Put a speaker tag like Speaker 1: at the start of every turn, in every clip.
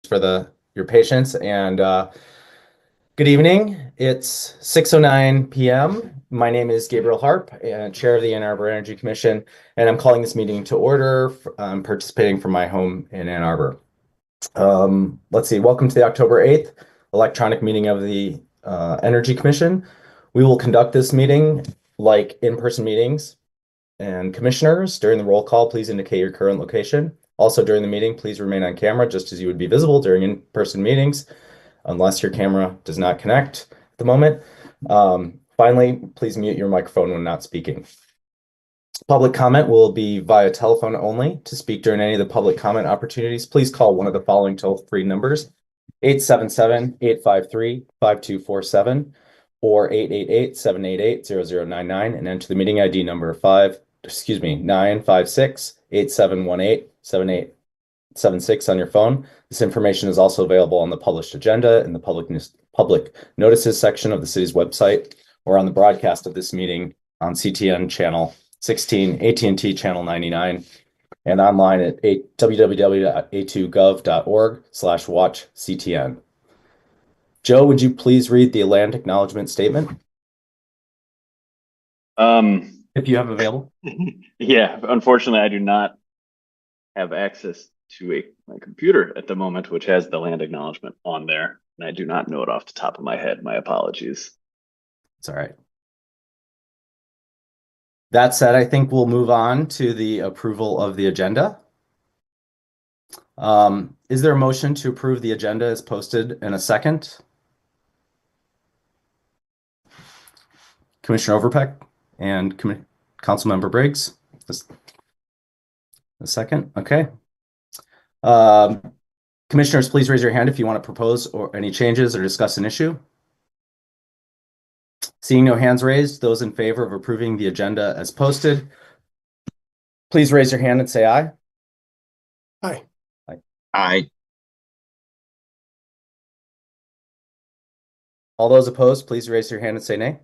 Speaker 1: for your patience and good evening. It's 6:09 p.m. My name is Gabriel Harp, Chair of the Ann Arbor Energy Commission, and I'm calling this meeting to order. I'm participating from my home in Ann Arbor. Let's see. Welcome to the October 8th electronic meeting of the Energy Commission. We will conduct this meeting like in-person meetings. And commissioners, during the roll call, please indicate your current location. Also, during the meeting, please remain on camera just as you would be visible during in-person meetings, unless your camera does not connect at the moment. Finally, please mute your microphone when not speaking. Public comment will be via telephone only. To speak during any of the public comment opportunities, please call one of the following toll-free numbers: 877-853-5247 or 888-788-0099 and enter the meeting ID number 956-8718-7876 on your phone. This information is also available on the published agenda in the public notices section of the city's website or on the broadcast of this meeting on CTN channel 16, AT&T channel 99, and online at www.a2gov.org/watchctn. Joe, would you please read the land acknowledgement statement? If you have available.
Speaker 2: Yeah, unfortunately, I do not have access to my computer at the moment, which has the land acknowledgement on there, and I do not know it off the top of my head. My apologies.
Speaker 1: It's all right. That said, I think we'll move on to the approval of the agenda. Is there a motion to approve the agenda as posted in a second? Commissioner Overpeck and Councilmember Briggs. A second, okay. Commissioners, please raise your hand if you want to propose or any changes or discuss an issue. Seeing no hands raised, those in favor of approving the agenda as posted, please raise your hand and say aye.
Speaker 3: Aye.
Speaker 1: Aye.
Speaker 3: Aye.
Speaker 1: All those opposed, please raise your hand and say nay.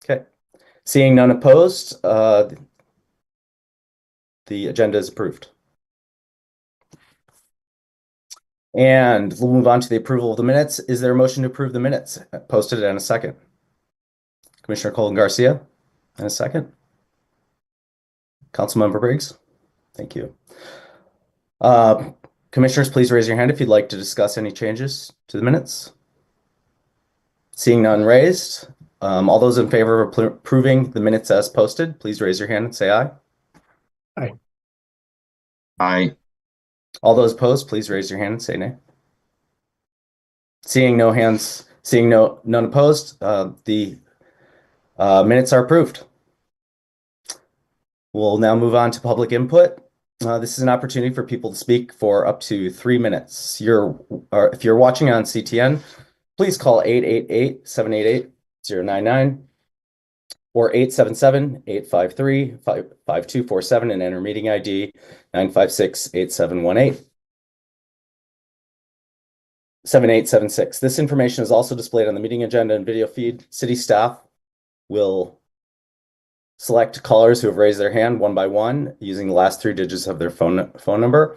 Speaker 1: Okay. Seeing none opposed, the agenda is approved. And we'll move on to the approval of the minutes. Is there a motion to approve the minutes posted in a second? Commissioner Colin Garcia, in a second. Councilmember Briggs, thank you. Commissioners, please raise your hand if you'd like to discuss any changes to the minutes. Seeing none raised, all those in favor of approving the minutes as posted, please raise your hand and say aye.
Speaker 3: Aye. Aye.
Speaker 1: All those opposed, please raise your hand and say nay. Seeing no hands, none opposed, the minutes are approved. We'll now move on to public input. This is an opportunity for people to speak for up to 3 minutes. If you're watching on CTN, please call 888-788-099 or 877-853-5247 and enter meeting ID 956-8718-7876. This information is also displayed on the meeting agenda and video feed. City staff will select callers who have raised their hand one by one using the last 3 digits of their phone number.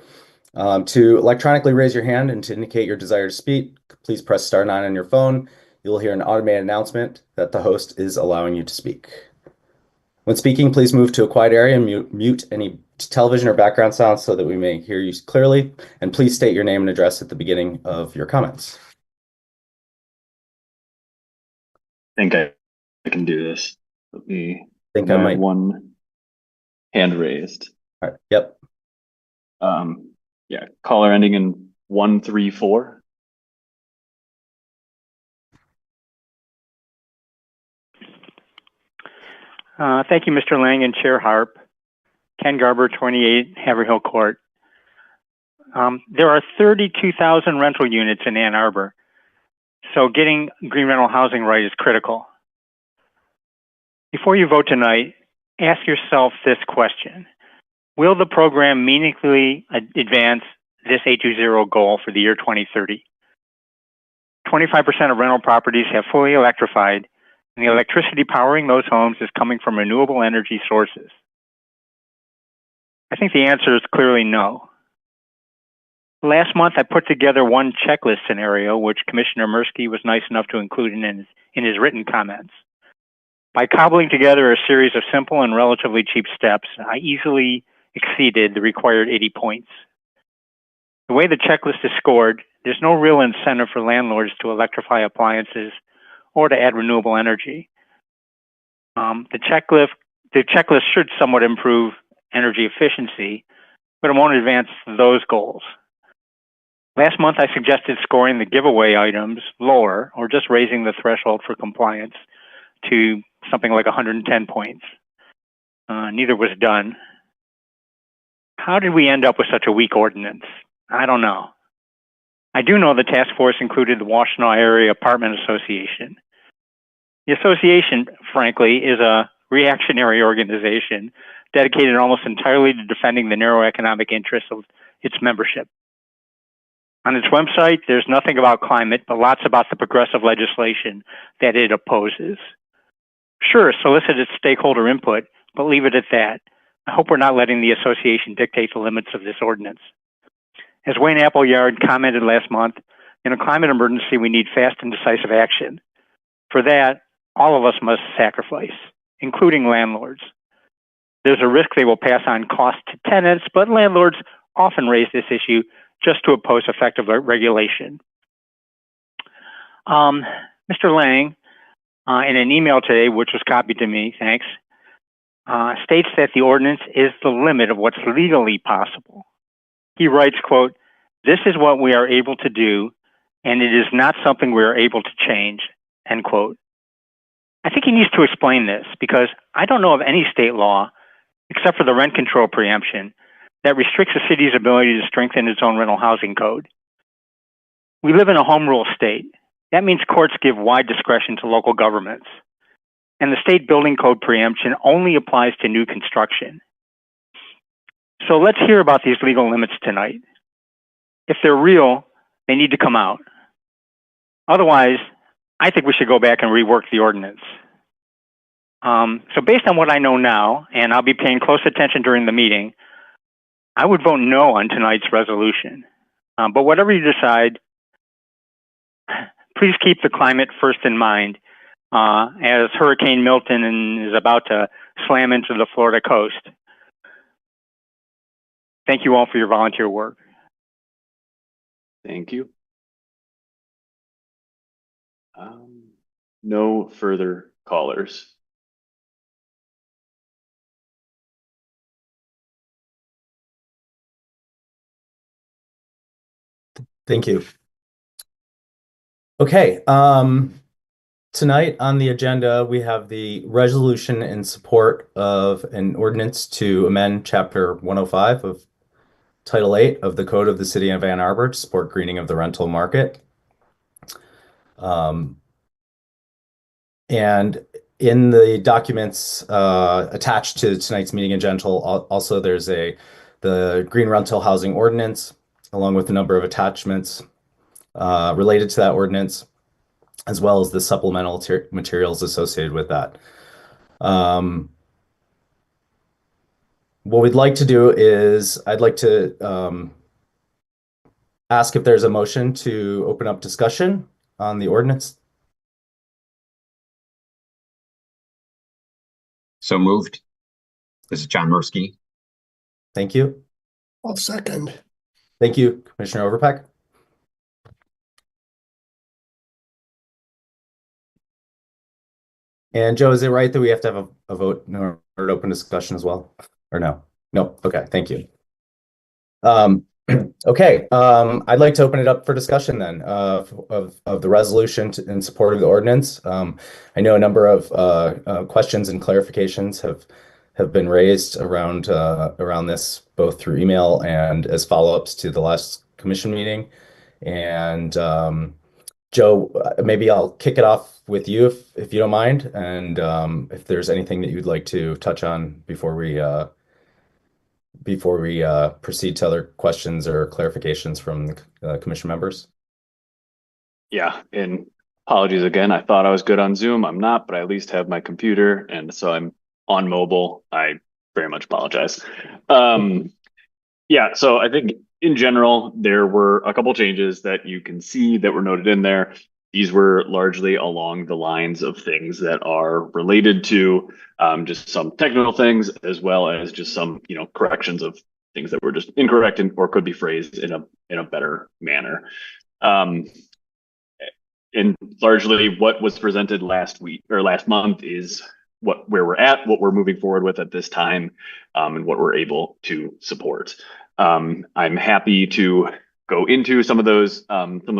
Speaker 1: To electronically raise your hand and to indicate your desire to speak, please press star 9 on your phone. You'll hear an automated announcement that the host is allowing you to speak. When speaking, please move to a quiet area and mute any television or background sounds so that we may hear you clearly. And please state your name and address at the beginning of your comments.
Speaker 2: I think I can do this. Let me.
Speaker 1: I think I might.
Speaker 2: One hand raised.
Speaker 1: All right. Yep.
Speaker 2: Yeah. Caller ending in 134.
Speaker 4: Thank you, Mr. Lang and Chair Harp. Ken Garber, 28 Haverhill Court. There are 32,000 rental units in Ann Arbor, so getting green rental housing right is critical. Before you vote tonight, ask yourself this question. Will the program meaningfully advance this 820 goal for the year 2030? 25% of rental properties have fully electrified, and the electricity powering those homes is coming from renewable energy sources. I think the answer is clearly no. Last month, I put together one checklist scenario, which Commissioner Mirsky was nice enough to include in his written comments. By cobbling together a series of simple and relatively cheap steps, I easily exceeded the required 80 points. The way the checklist is scored, there's no real incentive for landlords to electrify appliances or to add renewable energy. The checklist should somewhat improve energy efficiency, but it won't advance those goals. Last month, I suggested scoring the giveaway items lower or just raising the threshold for compliance to something like 110 points. Neither was done. How did we end up with such a weak ordinance? I don't know. I do know the task force included the Washtenaw Area Apartment Association. The association, frankly, is a reactionary organization dedicated almost entirely to defending the narrow economic interests of its membership. On its website, there's nothing about climate, but lots about the progressive legislation that it opposes. Sure, solicit its stakeholder input, but leave it at that. I hope we're not letting the association dictate the limits of this ordinance. As Wayne Appleyard commented last month, in a climate emergency, we need fast and decisive action. For that, all of us must sacrifice, including landlords. There's a risk they will pass on costs to tenants, but landlords often raise this issue just to oppose effective regulation. Mr. Lang, in an email today, which was copied to me, thanks, states that the ordinance is the limit of what's legally possible. He writes, quote, "This is what we are able to do, and it is not something we are able to change," end quote. I think he needs to explain this because I don't know of any state law, except for the rent control preemption, that restricts a city's ability to strengthen its own rental housing code. We live in a home rule state. That means courts give wide discretion to local governments. And the state building code preemption only applies to new construction. So let's hear about these legal limits tonight. If they're real, they need to come out. Otherwise, I think we should go back and rework the ordinance. So based on what I know now, and I'll be paying close attention during the meeting, I would vote no on tonight's resolution. But whatever you decide, please keep the climate first in mind as Hurricane Milton is about to slam into the Florida coast. Thank you all for your volunteer work.
Speaker 2: Thank you. No further callers.
Speaker 1: Thank you. Okay, tonight on the agenda, we have the resolution in support of an ordinance to amend Chapter 105 of Title 8 of the Code of the City of Ann Arbor to support greening of the rental market. And in the documents attached to tonight's meeting agenda, also there's the Green Rental Housing Ordinance, along with a number of attachments related to that ordinance, as well as the supplemental materials associated with that. What we'd like to do is I'd like to ask if there's a motion to open up discussion on the ordinance.
Speaker 3: So moved. This is John Mirsky.
Speaker 1: Thank you.
Speaker 3: I'll second.
Speaker 1: Thank you, Commissioner Overpeck. And Joe, is it right that we have to have a vote in order to open discussion as well? Or no? No. Okay, thank you. Okay, I'd like to open it up for discussion then of the resolution in support of the ordinance. I know a number of questions and clarifications have been raised around this, both through email and as follow-ups to the last commission meeting. And Joe, maybe I'll kick it off with you if you don't mind, and if there's anything that you'd like to touch on before we proceed to other questions or clarifications from the commission members.
Speaker 2: Yeah, and apologies again. I thought I was good on Zoom. I'm not, but I at least have my computer, and so I'm on mobile. I very much apologize. Yeah, so I think in general, there were a couple changes that you can see that were noted in there. These were largely along the lines of things that are related to just some technical things, as well as just some, corrections of things that were just incorrect or could be phrased in a better manner. And largely, what was presented last week or last month is where we're at, what we're moving forward with at this time, and what we're able to support. I'm happy to go into some of those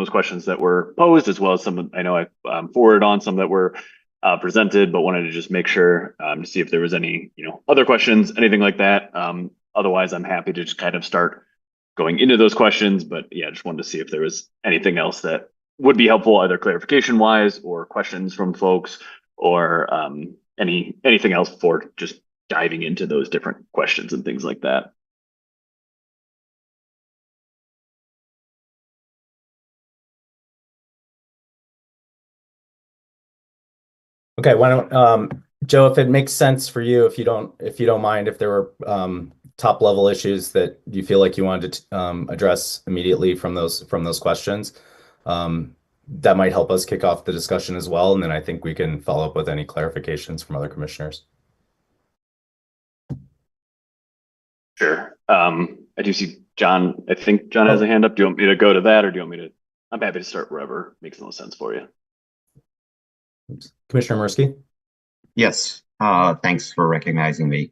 Speaker 2: questions that were posed, as well as I know I forwarded on some that were presented, but wanted to just make sure to see if there was any other questions, anything like that. Otherwise, I'm happy to just kind of start going into those questions. But yeah, just wanted to see if there was anything else that would be helpful, either clarification wise or questions from folks, or anything else for just diving into those different questions and things like that.
Speaker 1: Okay, why don't Joe, if it makes sense for you, if you don't mind, if there were top level issues that you feel like you wanted to address immediately from those questions, that might help us kick off the discussion as well, and then I think we can follow up with any clarifications from other commissioners.
Speaker 2: Sure. I do see John. I think John has a hand up. Do you want me to go to that, or do you want me to? I'm happy to start wherever makes the most sense for you.
Speaker 1: Commissioner Mursky?
Speaker 3: Yes, thanks for recognizing me.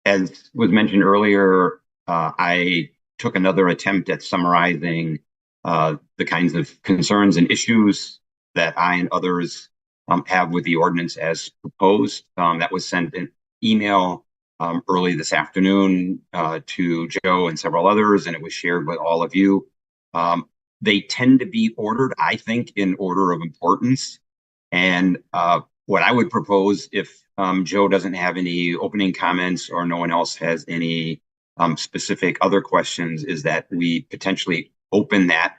Speaker 3: As was mentioned earlier, I took another attempt at summarizing the kinds of concerns and issues that I and others have with the ordinance as proposed. That was sent an email early this afternoon to Joe and several others, and it was shared with all of you. They tend to be ordered, I think, in order of importance. And what I would propose, if Joe doesn't have any opening comments or no one else has any specific other questions, is that we potentially open that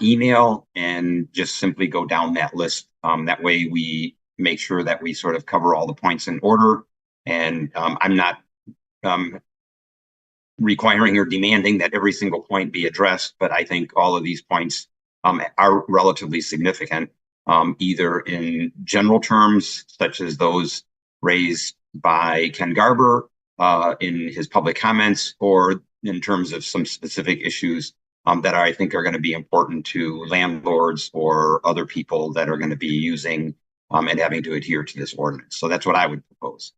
Speaker 3: email and just simply go down that list. That way we make sure that we sort of cover all the points in order. And I'm not requiring or demanding that every single point be addressed, but I think all of these points are relatively significant, either in general terms, such as those raised by Ken Garber in his public comments, or in terms of some specific issues that I think are going to be important to landlords or other people that are going to be using and having to adhere to this ordinance. So that's what I would propose.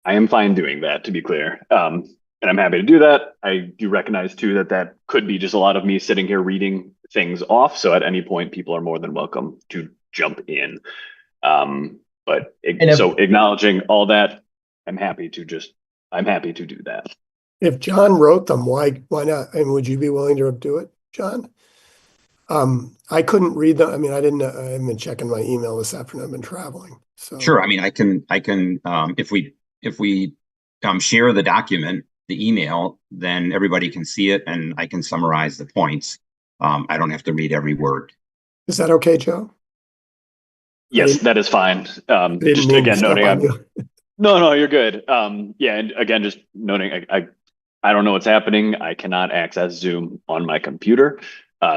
Speaker 2: I am fine doing that, to be clear. And I'm happy to do that. I do recognize too that could be just a lot of me sitting here reading things off. So at any point, people are more than welcome to jump in. So acknowledging all that, I'm happy to do that.
Speaker 5: If John wrote them, why not? And would you be willing to do it, John? I couldn't read them. I mean, I haven't been checking my email this afternoon. I've been traveling. So
Speaker 3: sure. I mean, I can if we share the document, the email, then everybody can see it and I can summarize the points. I don't have to read every word.
Speaker 5: Is that okay, Joe?
Speaker 2: Yes, that is fine. Just again noting, no, you're good. Yeah, and again, just noting, I don't know what's happening. I cannot access Zoom on my computer,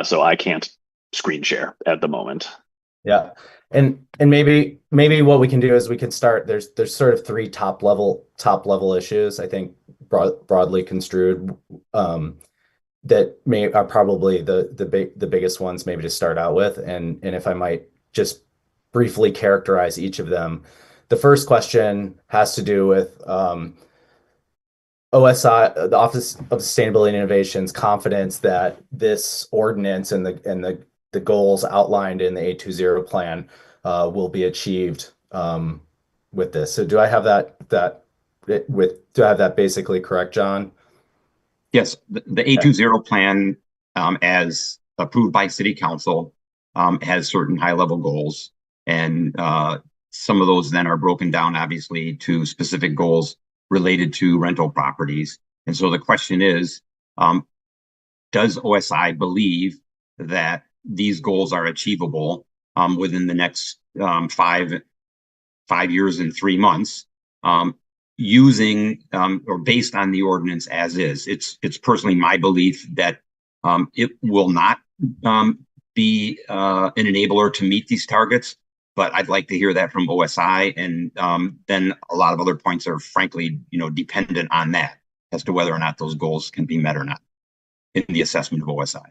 Speaker 2: so I can't screen share at the moment.
Speaker 1: Yeah, and maybe what we can do is we can start. There's sort of three top level issues, I think, broadly construed, that are probably the biggest ones, maybe to start out with. And if I might just briefly characterize each of them. The first question has to do with OSI, the Office of Sustainability and Innovation's confidence that this ordinance and the goals outlined in the 820 plan will be achieved with this. So do I have that basically correct, John?
Speaker 3: Yes, the 820 plan, as approved by City Council, has certain high-level goals, and some of those then are broken down, obviously, to specific goals related to rental properties. And so the question is, does OSI believe that these goals are achievable within the next 5 years and 3 months? using or based on the ordinance as is. It's personally my belief that it will not be an enabler to meet these targets, but I'd like to hear that from OSI, and then a lot of other points are frankly, dependent on that as to whether or not those goals can be met or not in the assessment of OSI.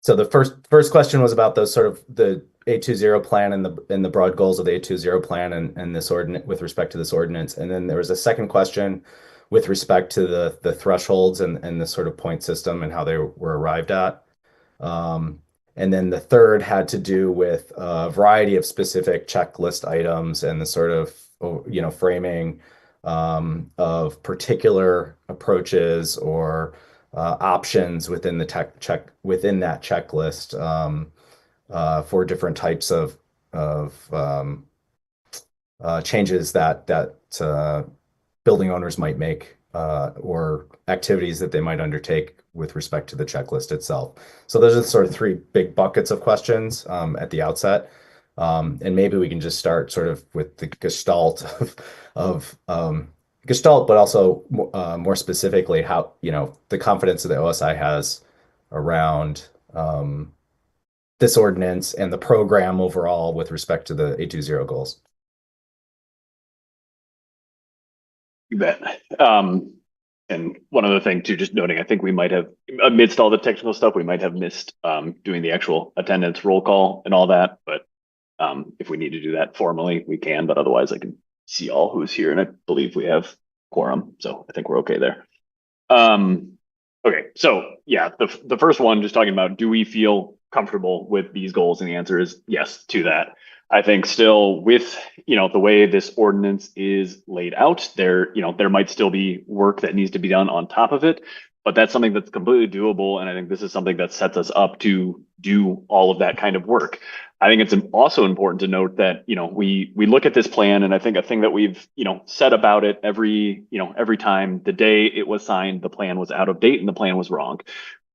Speaker 1: So the first question was about those sort of the 820 plan and the broad goals of the 820 plan and this ordinance with respect to this ordinance. And then there was a second question with respect to the thresholds and the sort of point system and how they were arrived at. And then the third had to do with a variety of specific checklist items and the sort of framing of particular approaches or options within within that checklist for different types of changes that building owners might make or activities that they might undertake with respect to the checklist itself. So those are the sort of three big buckets of questions at the outset. And maybe we can just start sort of with the gestalt of gestalt, but also more specifically how, the confidence that the OSI has around this ordinance and the program overall with respect to the 820 goals.
Speaker 2: You bet. And one other thing too, just noting, I think we might have, amidst all the technical stuff, we might have missed doing the actual attendance roll call and all that. But if we need to do that formally, we can. But otherwise, I can see all who's here, and I believe we have quorum, so I think we're okay there. Okay, so yeah, the first one, just talking about, do we feel comfortable with these goals? And the answer is yes to that. I think still with, the way this ordinance is laid out, there might still be work that needs to be done on top of it, but that's something that's completely doable. And I think this is something that sets us up to do all of that kind of work. I think it's also important to note that, we look at this plan, and I think a thing that we've, said about it every time, the day it was signed, the plan was out of date and the plan was wrong.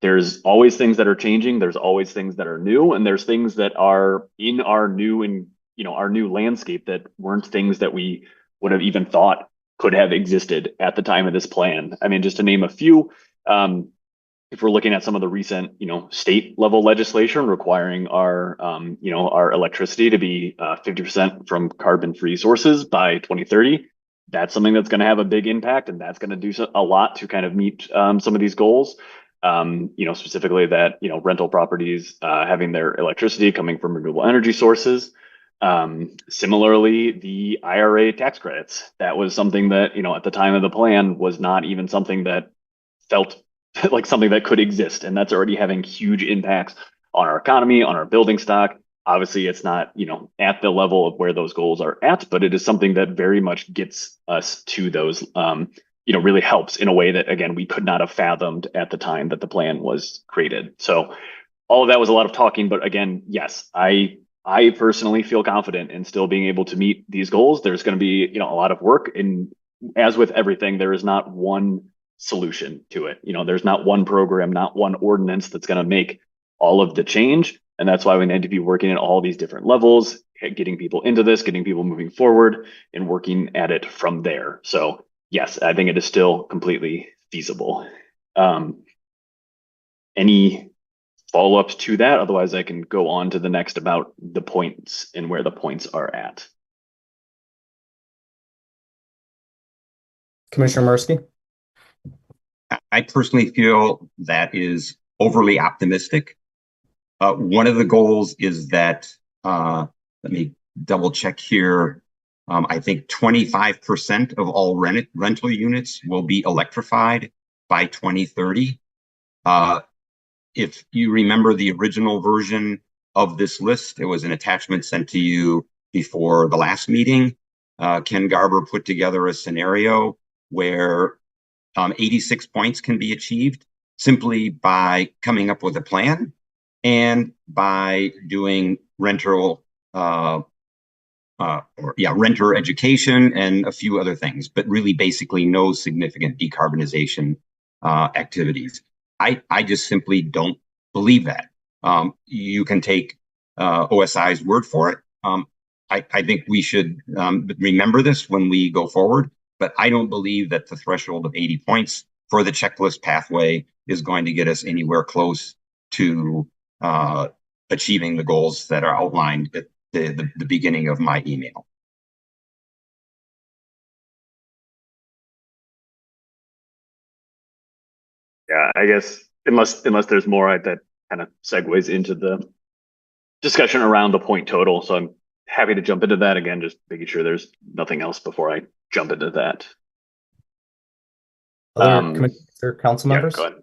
Speaker 2: There's always things that are changing. There's always things that are new, and there's things that are in our new and our new landscape that weren't things that we would have even thought could have existed at the time of this plan. I mean, just to name a few, if we're looking at some of the recent, state level legislation requiring our electricity to be 50% from carbon-free sources by 2030, that's something that's going to have a big impact, and that's going to do a lot to kind of meet some of these goals. Specifically that, rental properties having their electricity coming from renewable energy sources. Similarly, the IRA tax credits, that was something that, at the time of the plan was not even something that felt like something that could exist. And that's already having huge impacts on our economy, on our building stock. Obviously, it's not, at the level of where those goals are at, but it is something that very much gets us to those, really helps in a way that, again, we could not have fathomed at the time that the plan was created. So all of that was a lot of talking, but again, yes, I personally feel confident in still being able to meet these goals. There's going to be, a lot of work, and as with everything, there is not one solution to it. There's not one program, not one ordinance that's going to make all of the change. And that's why we need to be working at all these different levels, getting people into this, getting people moving forward, and working at it from there. So yes, I think it is still completely feasible. Any follow-ups to that? Otherwise, I can go on to the next about the points and where the points are at.
Speaker 1: Commissioner Murski?
Speaker 3: I personally feel that is overly optimistic. One of the goals is that, let me double check here. I think 25% of all rental units will be electrified by 2030. If you remember the original version of this list, it was an attachment sent to you before the last meeting. Ken Garber put together a scenario where 86 points can be achieved simply by coming up with a plan and by doing renter education and a few other things, but really basically no significant decarbonization activities. I just simply don't believe that. You can take OSI's word for it. I think we should remember this when we go forward, but I don't believe that the threshold of 80 points for the checklist pathway is going to get us anywhere close to achieving the goals that are outlined at the beginning of my email.
Speaker 2: Yeah, I guess unless there's more that kind of segues into the discussion around the point total. So I'm happy to jump into that again, just making sure there's nothing else before I jump into that.
Speaker 1: Other commissioners or council
Speaker 2: Yeah,
Speaker 1: members?
Speaker 2: go ahead.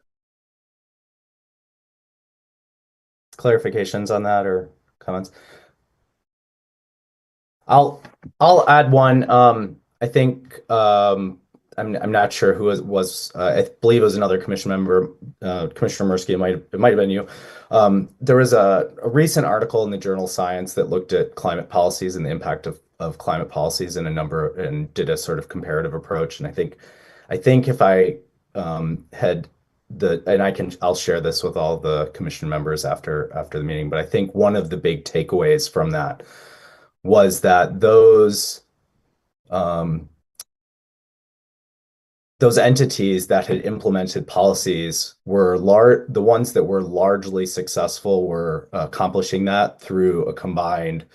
Speaker 1: Clarifications on that or comments? I'll add one. I think I'm not sure who was I believe it was another commission member, Commissioner Mursky. It might have been you. There was a recent article in the journal Science that looked at climate policies and the impact of climate policies in a number and did a sort of comparative approach. And I think if I had I'll share this with all the commission members after the meeting, but I think one of the big takeaways from that was that those entities that had implemented policies were the ones that were largely successful were accomplishing that through a combined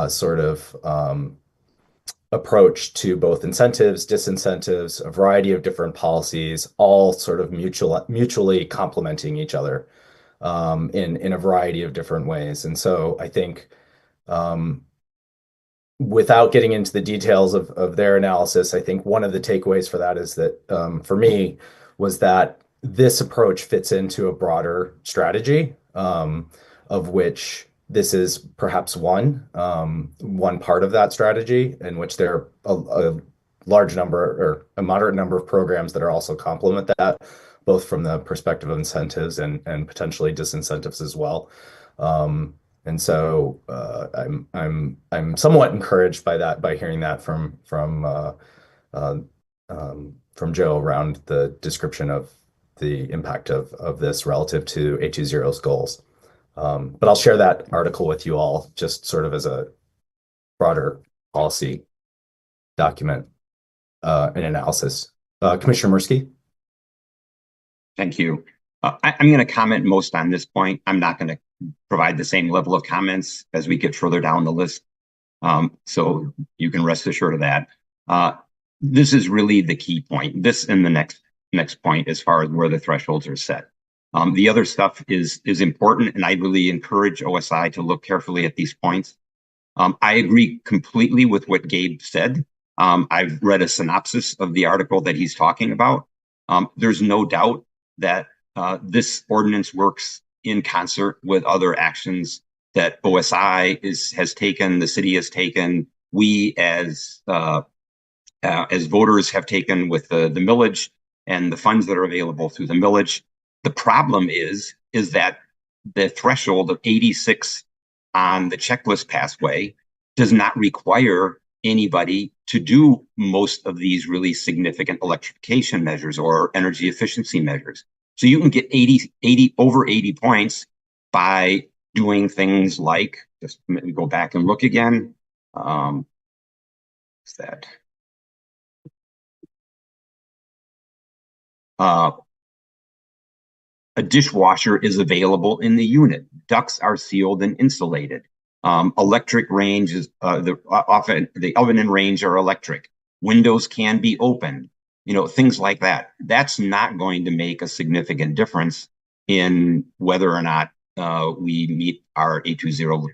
Speaker 1: sort of approach to both incentives, disincentives, a variety of different policies, all sort of mutually complementing each other in a variety of different ways. And so I think without getting into the details of their analysis, I think one of the takeaways for that is that for me was that this approach fits into a broader strategy, of which this is perhaps one part of that strategy, in which there are a large number or a moderate number of programs that are also complement that, both from the perspective of incentives and potentially disincentives as well. And so I'm somewhat encouraged by that, by hearing that from Joe around the description of the impact of this relative to A20's goals. But I'll share that article with you all just sort of as a broader policy document and analysis. Commissioner Mursky?
Speaker 3: Thank you. I'm going to comment most on this point. I'm not going to provide the same level of comments as we get further down the list. So you can rest assured of that. This is really the key point. This and the next point as far as where the thresholds are set. The other stuff is important, and I really encourage OSI to look carefully at these points. I agree completely with what Gabe said. I've read a synopsis of the article that he's talking about. There's no doubt that this ordinance works in concert with other actions that OSI has taken, the city has taken, we as voters have taken with the millage and the funds that are available through the millage. The problem is that the threshold of 86 on the checklist pathway does not require anybody to do most of these really significant electrification measures or energy efficiency measures. So you can get 80 over 80 points by doing things like, just let me go back and look again. What's that? A dishwasher is available in the unit. Ducts are sealed and insulated. Electric range is often the oven and range are electric. Windows can be opened. Things like that. That's not going to make a significant difference in whether or not we meet our A20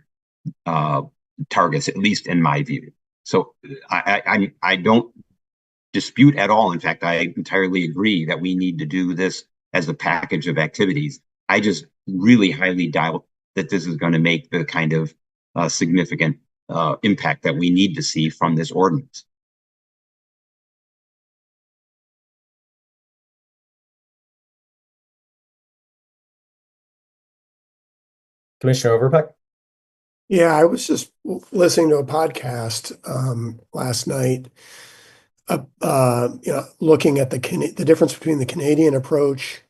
Speaker 3: targets, at least in my view. So I don't dispute at all. In fact, I entirely agree that we need to do this as a package of activities. I just really highly doubt that this is going to make the kind of significant impact that we need to see from this ordinance.
Speaker 1: Commissioner Overbeck?
Speaker 5: Yeah, I was just listening to a podcast last night, looking at the difference between the Canadian approach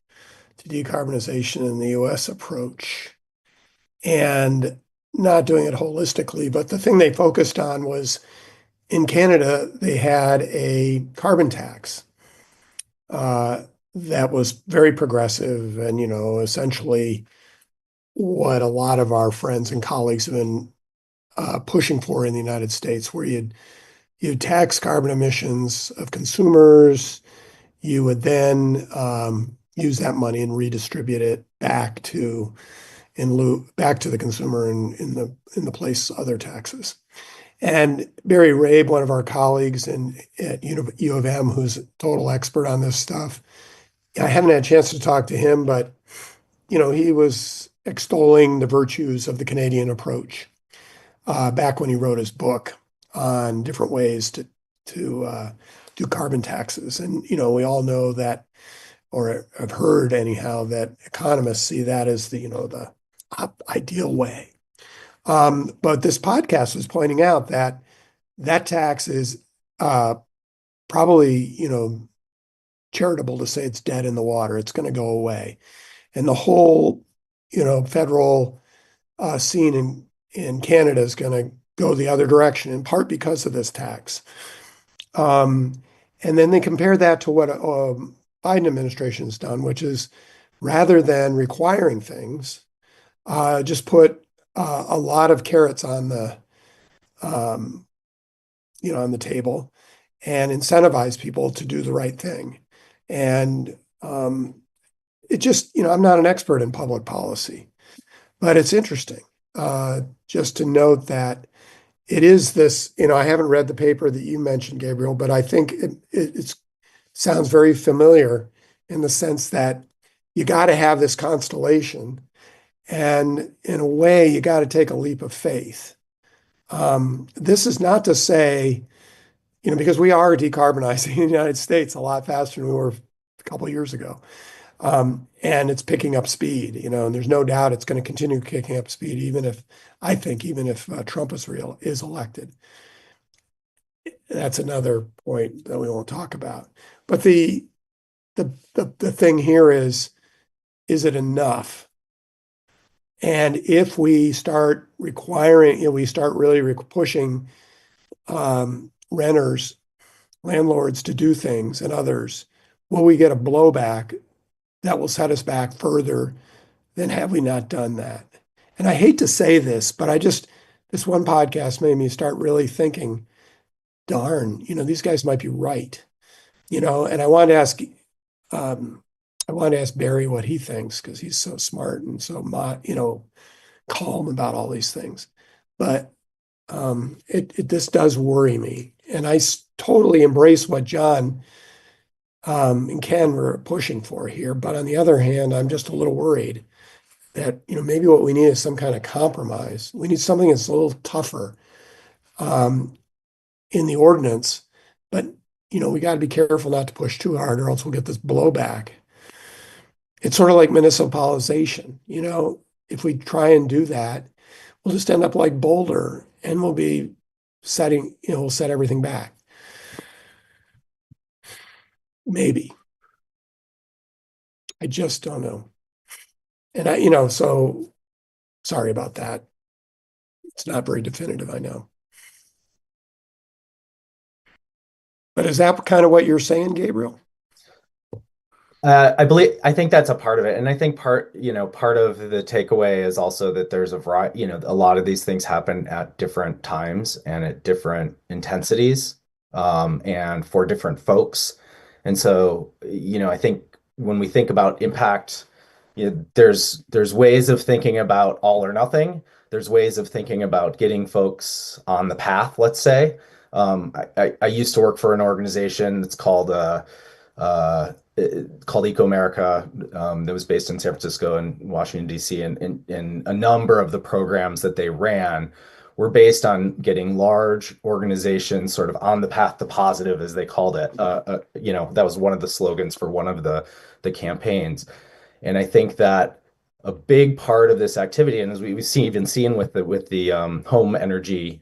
Speaker 5: to decarbonization and the U.S. approach. And not doing it holistically, but the thing they focused on was in Canada, they had a carbon tax uh, that was very progressive and, essentially what a lot of our friends and colleagues have been pushing for in the United States, where you'd tax carbon emissions of consumers. You would then use that money and redistribute it back to the consumer in the place of other taxes. And Barry Rabe, one of our colleagues at U of M, who's a total expert on this stuff, I haven't had a chance to talk to him, but he was extolling the virtues of the Canadian approach back when he wrote his book on different ways to do carbon taxes. And we all know that, or have heard anyhow, that economists see that as the ideal way. But this podcast was pointing out that that tax is probably, charitable to say it's dead in the water. It's going to go away. And the whole, federal scene in Canada is going to go the other direction, in part because of this tax. And then they compare that to what Biden administration has done, which is rather than requiring things, just put a lot of carrots on um, on the table and incentivize people to do the right thing. And it just, I'm not an expert in public policy, but it's interesting just to note that it is this, I haven't read the paper that you mentioned, Gabriel, but I think it sounds very familiar in the sense that you got to have this constellation. And in a way, you got to take a leap of faith. This is not to say, because we are decarbonizing in the United States a lot faster than we were a couple of years ago. And it's picking up speed, and there's no doubt it's going to continue kicking up speed, even if Trump is elected. That's another point that we won't talk about. But the thing here is it enough? And if we start requiring, we start really pushing landlords to do things and others, will we get a blowback that will set us back further than had we not done that? And I hate to say this, but this one podcast made me start really thinking, darn, these guys might be right. And I wanted to ask Barry what he thinks, because he's so smart and so calm about all these things. But this does worry me, and I totally embrace what John and Ken were pushing for here. But on the other hand, I'm just a little worried that maybe what we need is some kind of compromise. We need something that's a little tougher in the ordinance, but we got to be careful not to push too hard, or else we'll get this blowback. It's sort of like municipalization. If we try and do that, we'll just end up like Boulder, and we'll be we'll set everything back. Maybe. I just don't know. And so sorry about that. It's not very definitive, I know. But is that kind of what you're saying, Gabriel?
Speaker 1: I think that's a part of it. And I think part of the takeaway is also that there's a variety, a lot of these things happen at different times and at different intensities, and for different folks. And so, I think when we think about impact, there's ways of thinking about all or nothing. There's ways of thinking about getting folks on the path, let's say. I used to work for an organization that's called Eco America, that was based in San Francisco and Washington, D.C. And a number of the programs that they ran were based on getting large organizations sort of on the path to positive, as they called it. That was one of the slogans for one of the campaigns. And I think that a big part of this activity, and as we've seen with the home energy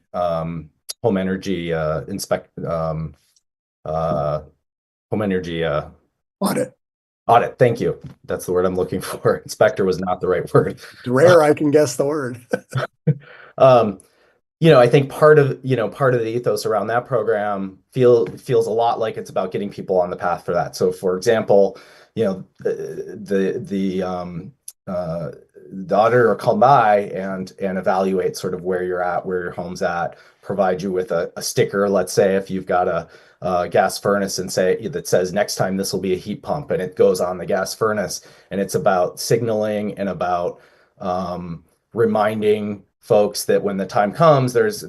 Speaker 1: audit. Thank you. That's the word I'm looking for. Inspector was not the right word.
Speaker 5: It's rare I can guess the word.
Speaker 1: I think part of the ethos around that program feels a lot like it's about getting people on the path for that. So, for example, uh, the auditor will come by and evaluate sort of where you're at, where your home's at, provide you with a sticker. Let's say if you've got a gas furnace and say that says next time this will be a heat pump, and it goes on the gas furnace, and it's about signaling and about reminding folks that when the time comes, there's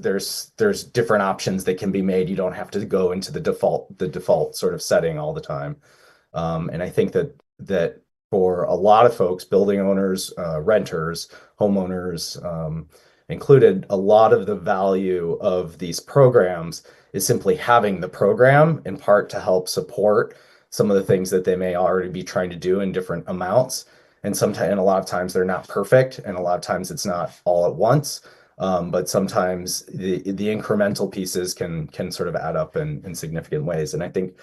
Speaker 1: different options that can be made. You don't have to go into the default sort of setting all the time. And I think that for a lot of folks, building owners, renters, homeowners included, a lot of the value of these programs is simply having the program in part to help support some of the things that they may already be trying to do in different amounts. And a lot of times they're not perfect, and a lot of times it's not all at once. But sometimes the incremental pieces can sort of add up in significant ways. And I think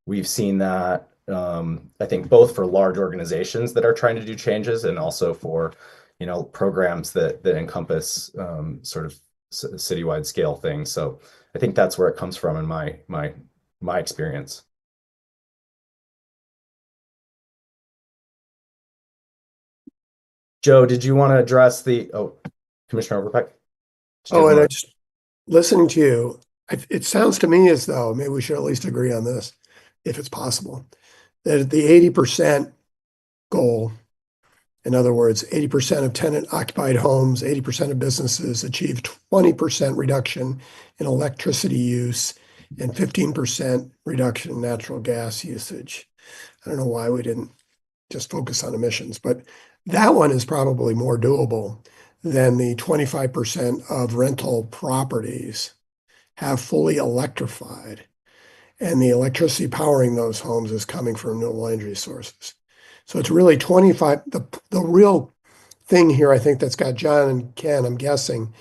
Speaker 1: we've seen that, I think both for large organizations that are trying to do changes and also for, programs that encompass sort of citywide scale things. So I think that's where it comes from in my experience. Joe, did you want to address Commissioner Overpeck?
Speaker 5: Oh, and I just listening to you, it sounds to me as though maybe we should at least agree on this, if it's possible, that the 80% goal, in other words, 80% of tenant occupied homes, 80% of businesses achieve 20% reduction in electricity use and 15% reduction in natural gas usage. I don't know why we didn't just focus on emissions, but that one is probably more doable than the 25% of rental properties have fully electrified, and the electricity powering those homes is coming from renewable energy sources. So it's really 25. The real thing here, I think, that's got John and Ken, I'm guessing,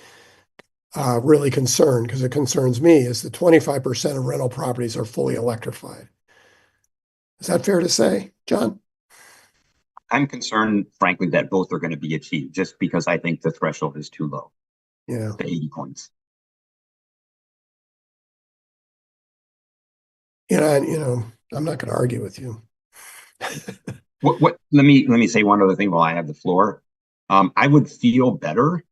Speaker 5: really concerned, because it concerns me, is the 25% of rental properties are fully electrified. Is that fair to say, John?
Speaker 3: I'm concerned, frankly, that both are going to be achieved just because I think the threshold is too low,
Speaker 5: Yeah.
Speaker 3: the 80 points.
Speaker 5: I'm not going to argue with you.
Speaker 3: Let me say one other thing while I have the floor. I would feel better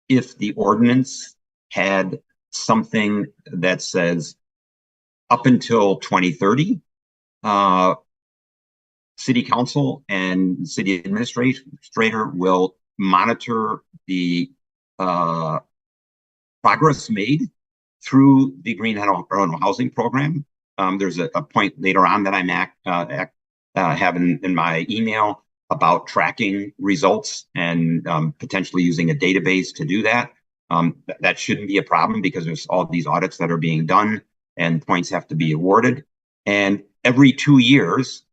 Speaker 3: if the ordinance had something that says up until 2030, city council and city administrator will monitor the progress made through the green housing program. There's a point later on that I'm having in my email about tracking results and potentially using a database to do that. That shouldn't be a problem because there's all these audits that are being done and points have to be awarded. And every 2 years,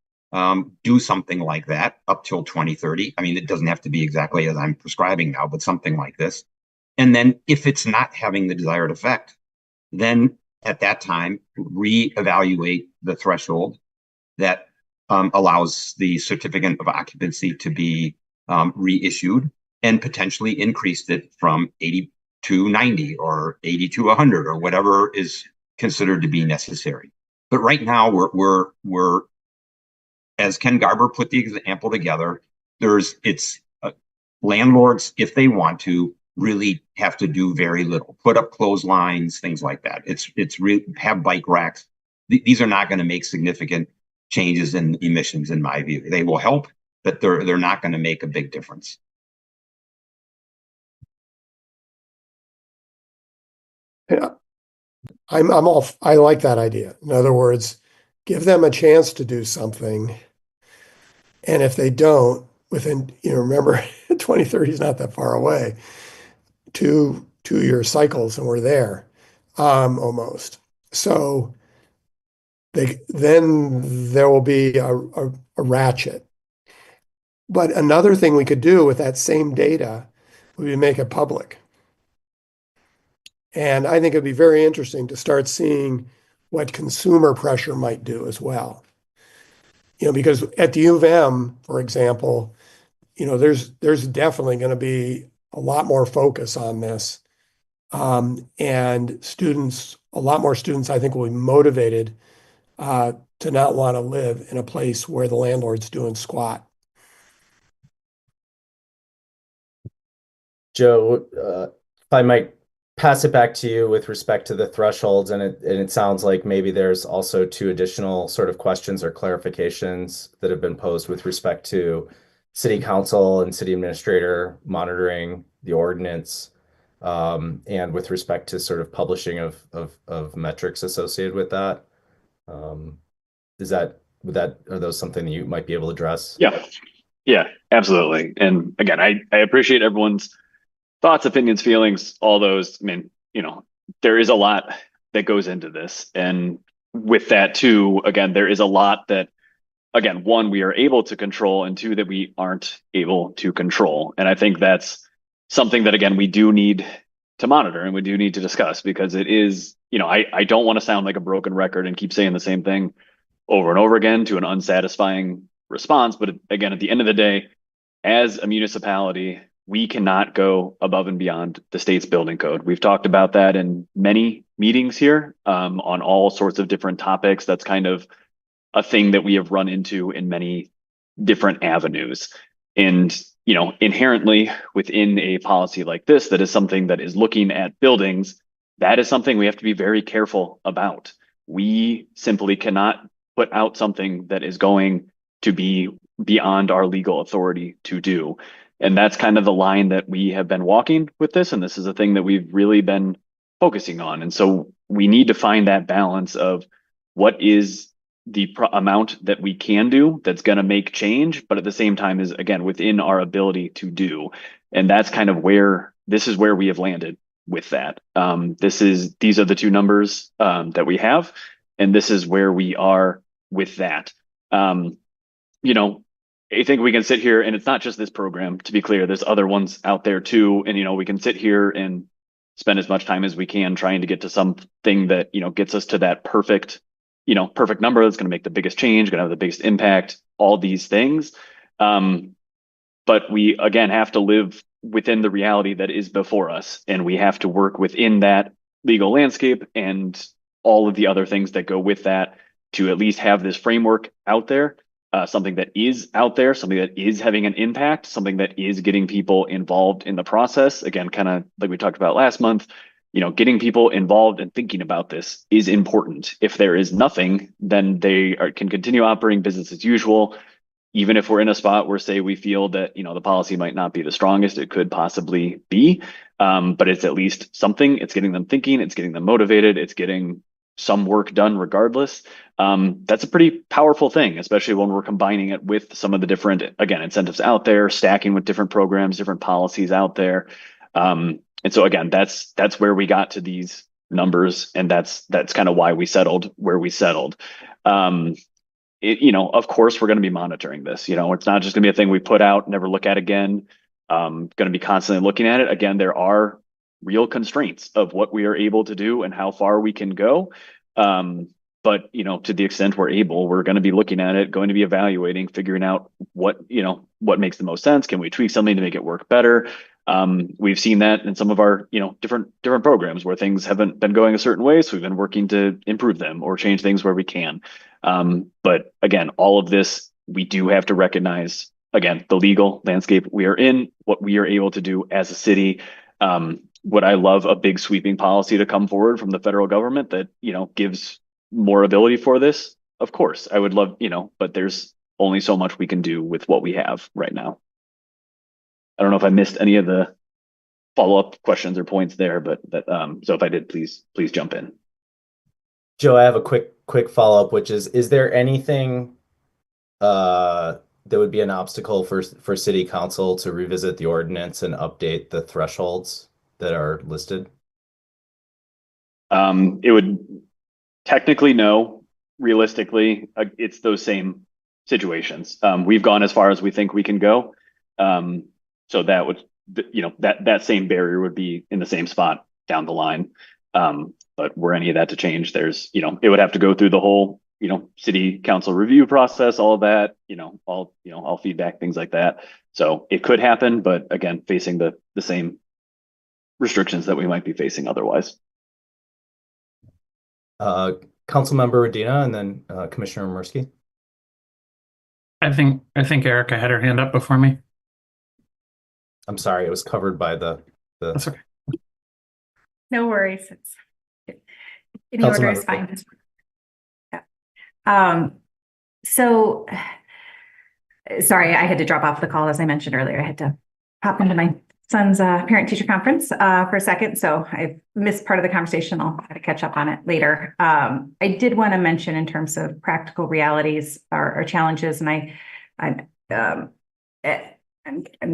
Speaker 3: do something like that up till 2030. I mean, it doesn't have to be exactly as I'm prescribing now, but something like this. And then if it's not having the desired effect, then at that time, reevaluate the threshold that allows the certificate of occupancy to be reissued and potentially increased it from 80 to 90 or 80 to 100 or whatever is considered to be necessary. But right now, we're as Ken Garber put the example together, landlords, if they want to, really have to do very little. Put up clotheslines, things like that. It's really have bike racks. These are not going to make significant changes in emissions, in my view. They will help, but they're not going to make a big difference.
Speaker 5: Yeah, I like that idea. In other words, give them a chance to do something, and if they don't, within, remember, 2030 is not that far away. Two-year cycles, and we're there, almost. So then there will be a ratchet. But another thing we could do with that same data would be make it public. And I think it'd be very interesting to start seeing what consumer pressure might do as well. Because at the U of M, for example, there's definitely going to be a lot more focus on this. And students, a lot more students, I think, will be motivated to not want to live in a place where the landlord's doing squat.
Speaker 1: Joe, if I might pass it back to you with respect to the thresholds, and it sounds like maybe there's also two additional sort of questions or clarifications that have been posed with respect to city council and city administrator monitoring the ordinance, and with respect to sort of publishing of metrics associated with that. Are those something that you might be able to address?
Speaker 2: Yeah, yeah, absolutely. And again, I appreciate everyone's thoughts, opinions, feelings, all those. I mean, there is a lot that goes into this. And with that too, again, there is a lot that, again, one, we are able to control, and two, that we aren't able to control. And I think that's something that, again, we do need to monitor and we do need to discuss, because it is, I don't want to sound like a broken record and keep saying the same thing over and over again to an unsatisfying response. But again, at the end of the day, as a municipality, we cannot go above and beyond the state's building code. We've talked about that in many meetings here, on all sorts of different topics. That's kind of a thing that we have run into in many different avenues. And, inherently within a policy like this, that is something that is looking at buildings, that is something we have to be very careful about. We simply cannot put out something that is going to be beyond our legal authority to do. And that's kind of the line that we have been walking with this. And this is a thing that we've really been focusing on. And so we need to find that balance of what is the amount that we can do that's going to make change, but at the same time is, again, within our ability to do. And that's kind of where we have landed with that. These are the two numbers that we have, and this is where we are with that. I think we can sit here, and it's not just this program, to be clear, there's other ones out there too. And, we can sit here and spend as much time as we can trying to get to something that, gets us to that perfect number that's going to make the biggest change, going to have the biggest impact, all these things. But we, again, have to live within the reality that is before us, and we have to work within that legal landscape and all of the other things that go with that to at least have this framework out there. Something that is out there, something that is having an impact, something that is getting people involved in the process. Again, kind of like we talked about last month, getting people involved and thinking about this is important. If there is nothing, then they can continue operating business as usual. Even if we're in a spot where, say, we feel that, the policy might not be the strongest it could possibly be, but it's at least something. It's getting them thinking, it's getting them motivated, it's getting some work done regardless. That's a pretty powerful thing, especially when we're combining it with some of the different, again, incentives out there, stacking with different programs, different policies out there. And so again, that's where we got to these numbers, and that's kind of why we settled where we settled. Of course, we're going to be monitoring this. It's not just going to be a thing we put out, never look at again. Going to be constantly looking at it. Again, there are real constraints of what we are able to do and how far we can go. But to the extent we're able, we're going to be looking at it, going to be evaluating, figuring out what makes the most sense. Can we tweak something to make it work better? We've seen that in some of our, different programs where things haven't been going a certain way. So we've been working to improve them or change things where we can. But again, all of this, we do have to recognize, again, the legal landscape we are in, what we are able to do as a city. Would I love a big sweeping policy to come forward from the federal government that, gives more ability for this? Of course, I would love, but there's only so much we can do with what we have right now. I don't know if I missed any of the follow-up questions or points there, but so if I did, please jump in.
Speaker 1: Joe, I have a quick follow-up, which is there anything that would be an obstacle for city council to revisit the ordinance and update the thresholds that are listed?
Speaker 2: It would technically no. Realistically, it's those same situations. We've gone as far as we think we can go. So that would, that same barrier would be in the same spot down the line. But were any of that to change, there's, it would have to go through the whole city council review process, all of that, all feedback, things like that. So it could happen, but again, facing the same restrictions that we might be facing otherwise.
Speaker 1: Councilmember Radina and then Commissioner Murski.
Speaker 6: I think Erica had her hand up before me.
Speaker 1: I'm sorry, it was covered by the.
Speaker 6: That's okay.
Speaker 7: No worries. Any order is fine. Yeah. So sorry, I had to drop off the call as I mentioned earlier. I had to pop into my son's parent-teacher conference for a second, so I missed part of the conversation. I'll try to catch up on it later. I did want to mention in terms of practical realities or challenges, and I'm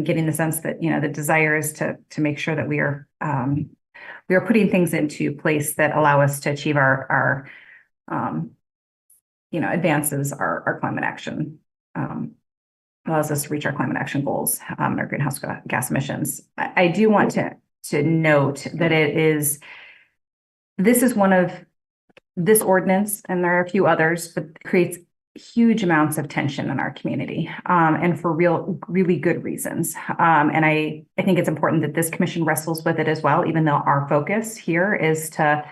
Speaker 7: getting the sense that the desire is to make sure that we are putting things into place that allow us to achieve our advances our climate action. Allows us to reach our climate action goals and our greenhouse gas emissions. I do want to note that this is one of this ordinance, and there are a few others, but creates huge amounts of tension in our community, and for really good reasons. And I think it's important that this commission wrestles with it as well, even though our focus here is to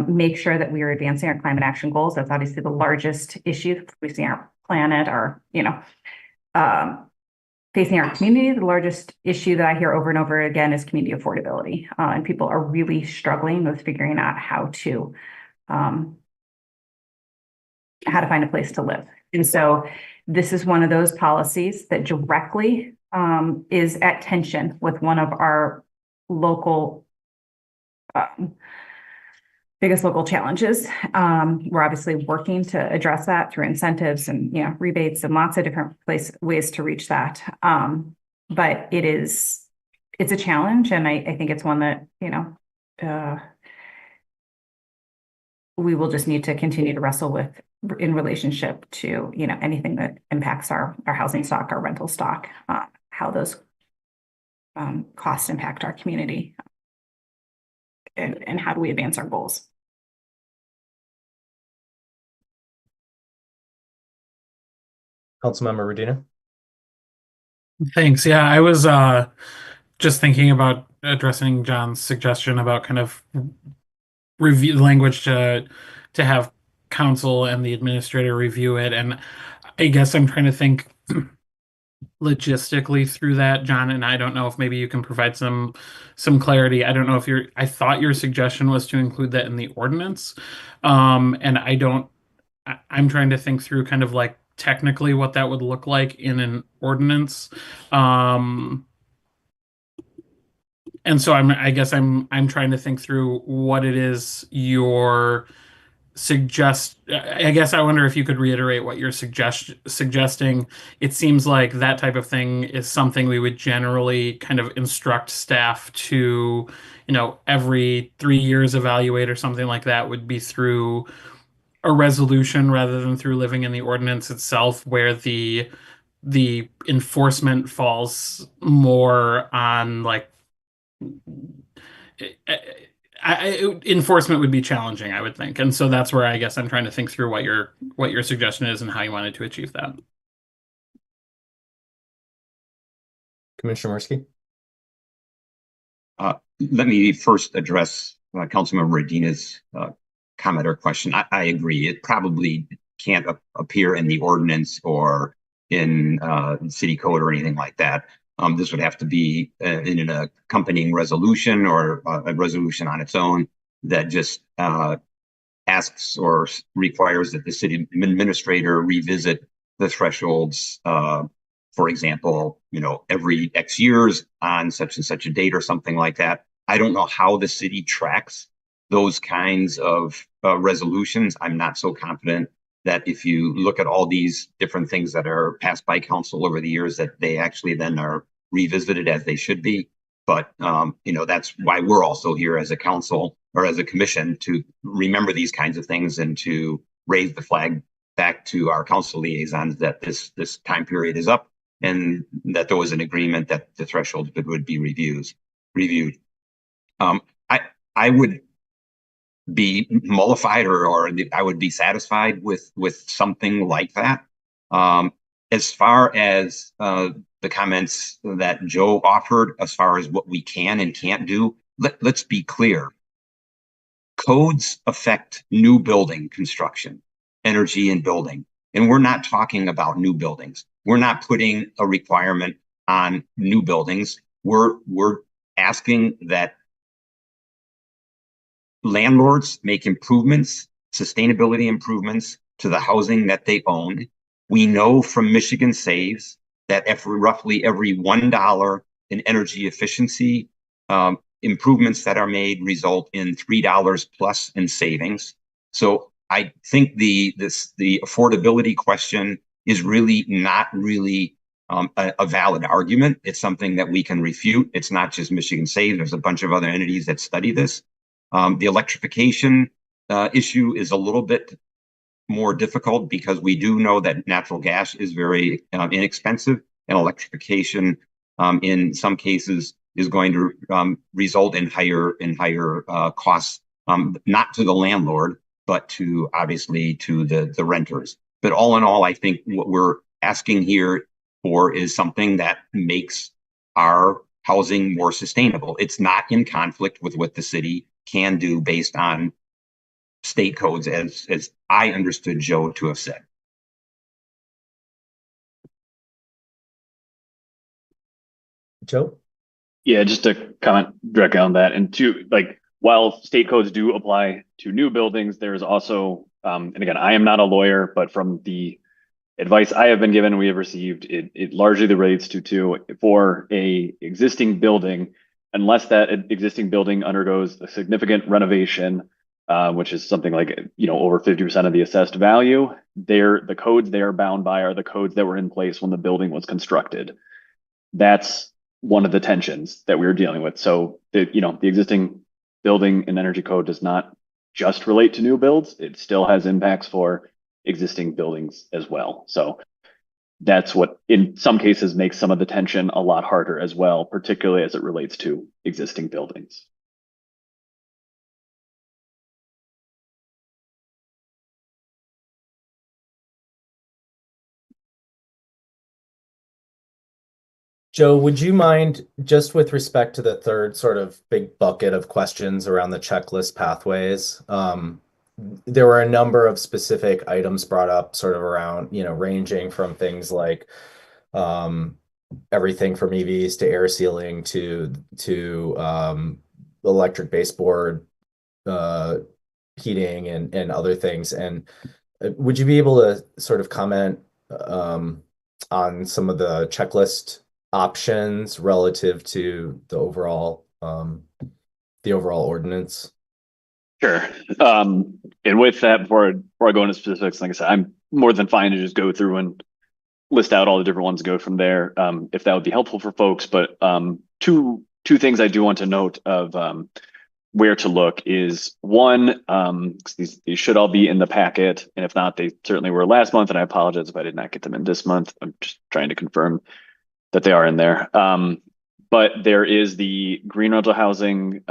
Speaker 7: make sure that we are advancing our climate action goals. That's obviously the largest issue facing our planet, facing our community. The largest issue that I hear over and over again is community affordability. And people are really struggling with figuring out how to find a place to live. And so this is one of those policies that directly is at tension with one of our local biggest local challenges. We're obviously working to address that through incentives and rebates and lots of different ways to reach that. But it's a challenge, and I think it's one that we will just need to continue to wrestle with in relationship to anything that impacts our housing stock, our rental stock, how those costs impact our community, and how do we advance our goals.
Speaker 1: Councilmember Radina.
Speaker 6: Thanks. Yeah, I was just thinking about addressing John's suggestion about kind of review language to have council and the administrator review it, and I guess I'm trying to think logistically through that, John, and I don't know if maybe you can provide some clarity. I don't know if I thought your suggestion was to include that in the ordinance, and I'm trying to think through kind of like technically what that would look like in an ordinance. And so I guess I'm trying to think through what it is you're I guess I wonder if you could reiterate what you're suggesting. It seems like that type of thing is something we would generally kind of instruct staff to, every 3 years evaluate or something like that would be through a resolution rather than through living in the ordinance itself, where the enforcement falls more on like enforcement would be challenging, I would think. And so that's where I guess I'm trying to think through what your suggestion is and how you wanted to achieve that.
Speaker 1: Commissioner Murski.
Speaker 3: Let me first address Councilmember Radina's comment or question. I agree. It probably can't appear in the ordinance or in city code or anything like that. This would have to be in an accompanying resolution or a resolution on its own that just asks or requires that the city administrator revisit the thresholds, for example, every X years on such and such a date or something like that. I don't know how the city tracks those kinds of resolutions. I'm not so confident that if you look at all these different things that are passed by council over the years, that they actually then are revisited as they should be. But, that's why we're also here as a council or as a commission to remember these kinds of things and to raise the flag back to our council liaisons that this time period is up and that there was an agreement that the thresholds would be reviewed. I would be mollified, or I would be satisfied with something like that. As far as the comments that Joe offered, as far as what we can and can't do, let's be clear. Codes affect new building construction, energy and building. And we're not talking about new buildings. We're not putting a requirement on new buildings. We're asking that landlords make improvements, sustainability improvements to the housing that they own. We know from Michigan Saves that roughly every $1 in energy efficiency improvements that are made result in $3 plus in savings. So I think the affordability question is really not really a valid argument. It's something that we can refute. It's not just Michigan Saves. There's a bunch of other entities that study this. The electrification issue is a little bit more difficult because we do know that natural gas is very inexpensive, and electrification in some cases is going to result in higher costs, not to the landlord, but to obviously to the renters. But all in all, I think what we're asking here for is something that makes our housing more sustainable. It's not in conflict with what the city can do based on state codes, as I understood Joe to have said.
Speaker 1: Joe?
Speaker 2: Yeah, just to comment directly on that, and two, like, while state codes do apply to new buildings, there's also, and again, I am not a lawyer, but from the advice I have been given, we have received, it largely relates to for a existing building, unless that existing building undergoes a significant renovation, which is something like, over 50% of the assessed value, the codes they are bound by are the codes that were in place when the building was constructed. That's one of the tensions that we were dealing with. So the existing building and energy code does not just relate to new builds. It still has impacts for existing buildings as well. So that's what in some cases makes some of the tension a lot harder as well, particularly as it relates to existing buildings.
Speaker 1: Joe, would you mind, just with respect to the third sort of big bucket of questions around the checklist pathways? There were a number of specific items brought up sort of around, ranging from things like everything from EVs to air sealing to electric baseboard heating and other things. And would you be able to sort of comment on some of the checklist options relative to the overall ordinance?
Speaker 2: Sure. And with that, before I go into specifics, like I said, I'm more than fine to just go through and list out all the different ones and go from there, if that would be helpful for folks. But two things I do want to note of where to look is one, these should all be in the packet, and if not, they certainly were last month, and I apologize if I did not get them in this month. I'm just trying to confirm that they are in there. But there is the green rental housing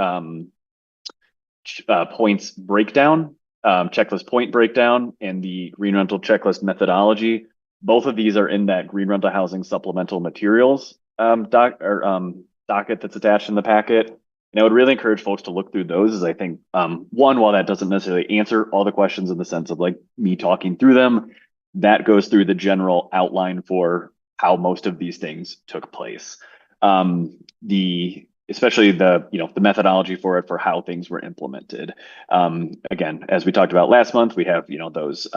Speaker 2: points breakdown, checklist point breakdown, and the green rental checklist methodology. Both of these are in that green rental housing supplemental materials docket that's attached in the packet. And I would really encourage folks to look through those, as I think, one, while that doesn't necessarily answer all the questions in the sense of like me talking through them, that goes through the general outline for how most of these things took place. Especially the methodology for it, for how things were implemented. Again, as we talked about last month, we have those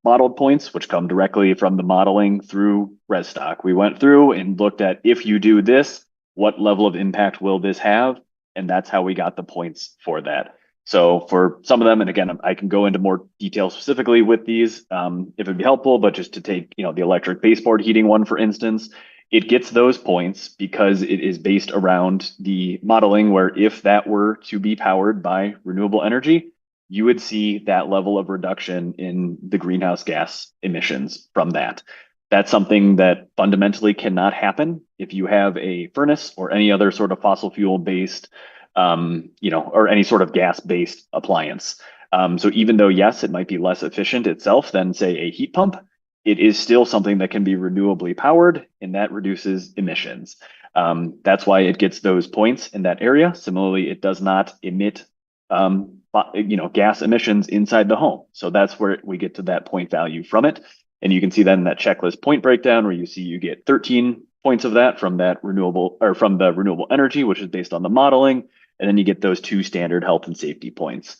Speaker 2: modeled points, which come directly from the modeling through ResStock. We went through and looked at, if you do this, what level of impact will this have? And that's how we got the points for that. So for some of them, and again, I can go into more detail specifically with these if it'd be helpful, but just to take the electric baseboard heating one, for instance, it gets those points because it is based around the modeling where if that were to be powered by renewable energy, you would see that level of reduction in the greenhouse gas emissions from that. That's something that fundamentally cannot happen if you have a furnace or any other sort of fossil fuel based or any sort of gas-based appliance. So even though, yes, it might be less efficient itself than, say, a heat pump, it is still something that can be renewably powered, and that reduces emissions. That's why it gets those points in that area. Similarly, it does not emit, gas emissions inside the home. So that's where we get to that point value from it. And you can see that in that checklist point breakdown, where you get 13 points of that from the renewable energy, which is based on the modeling. And then you get those 2 standard health and safety points.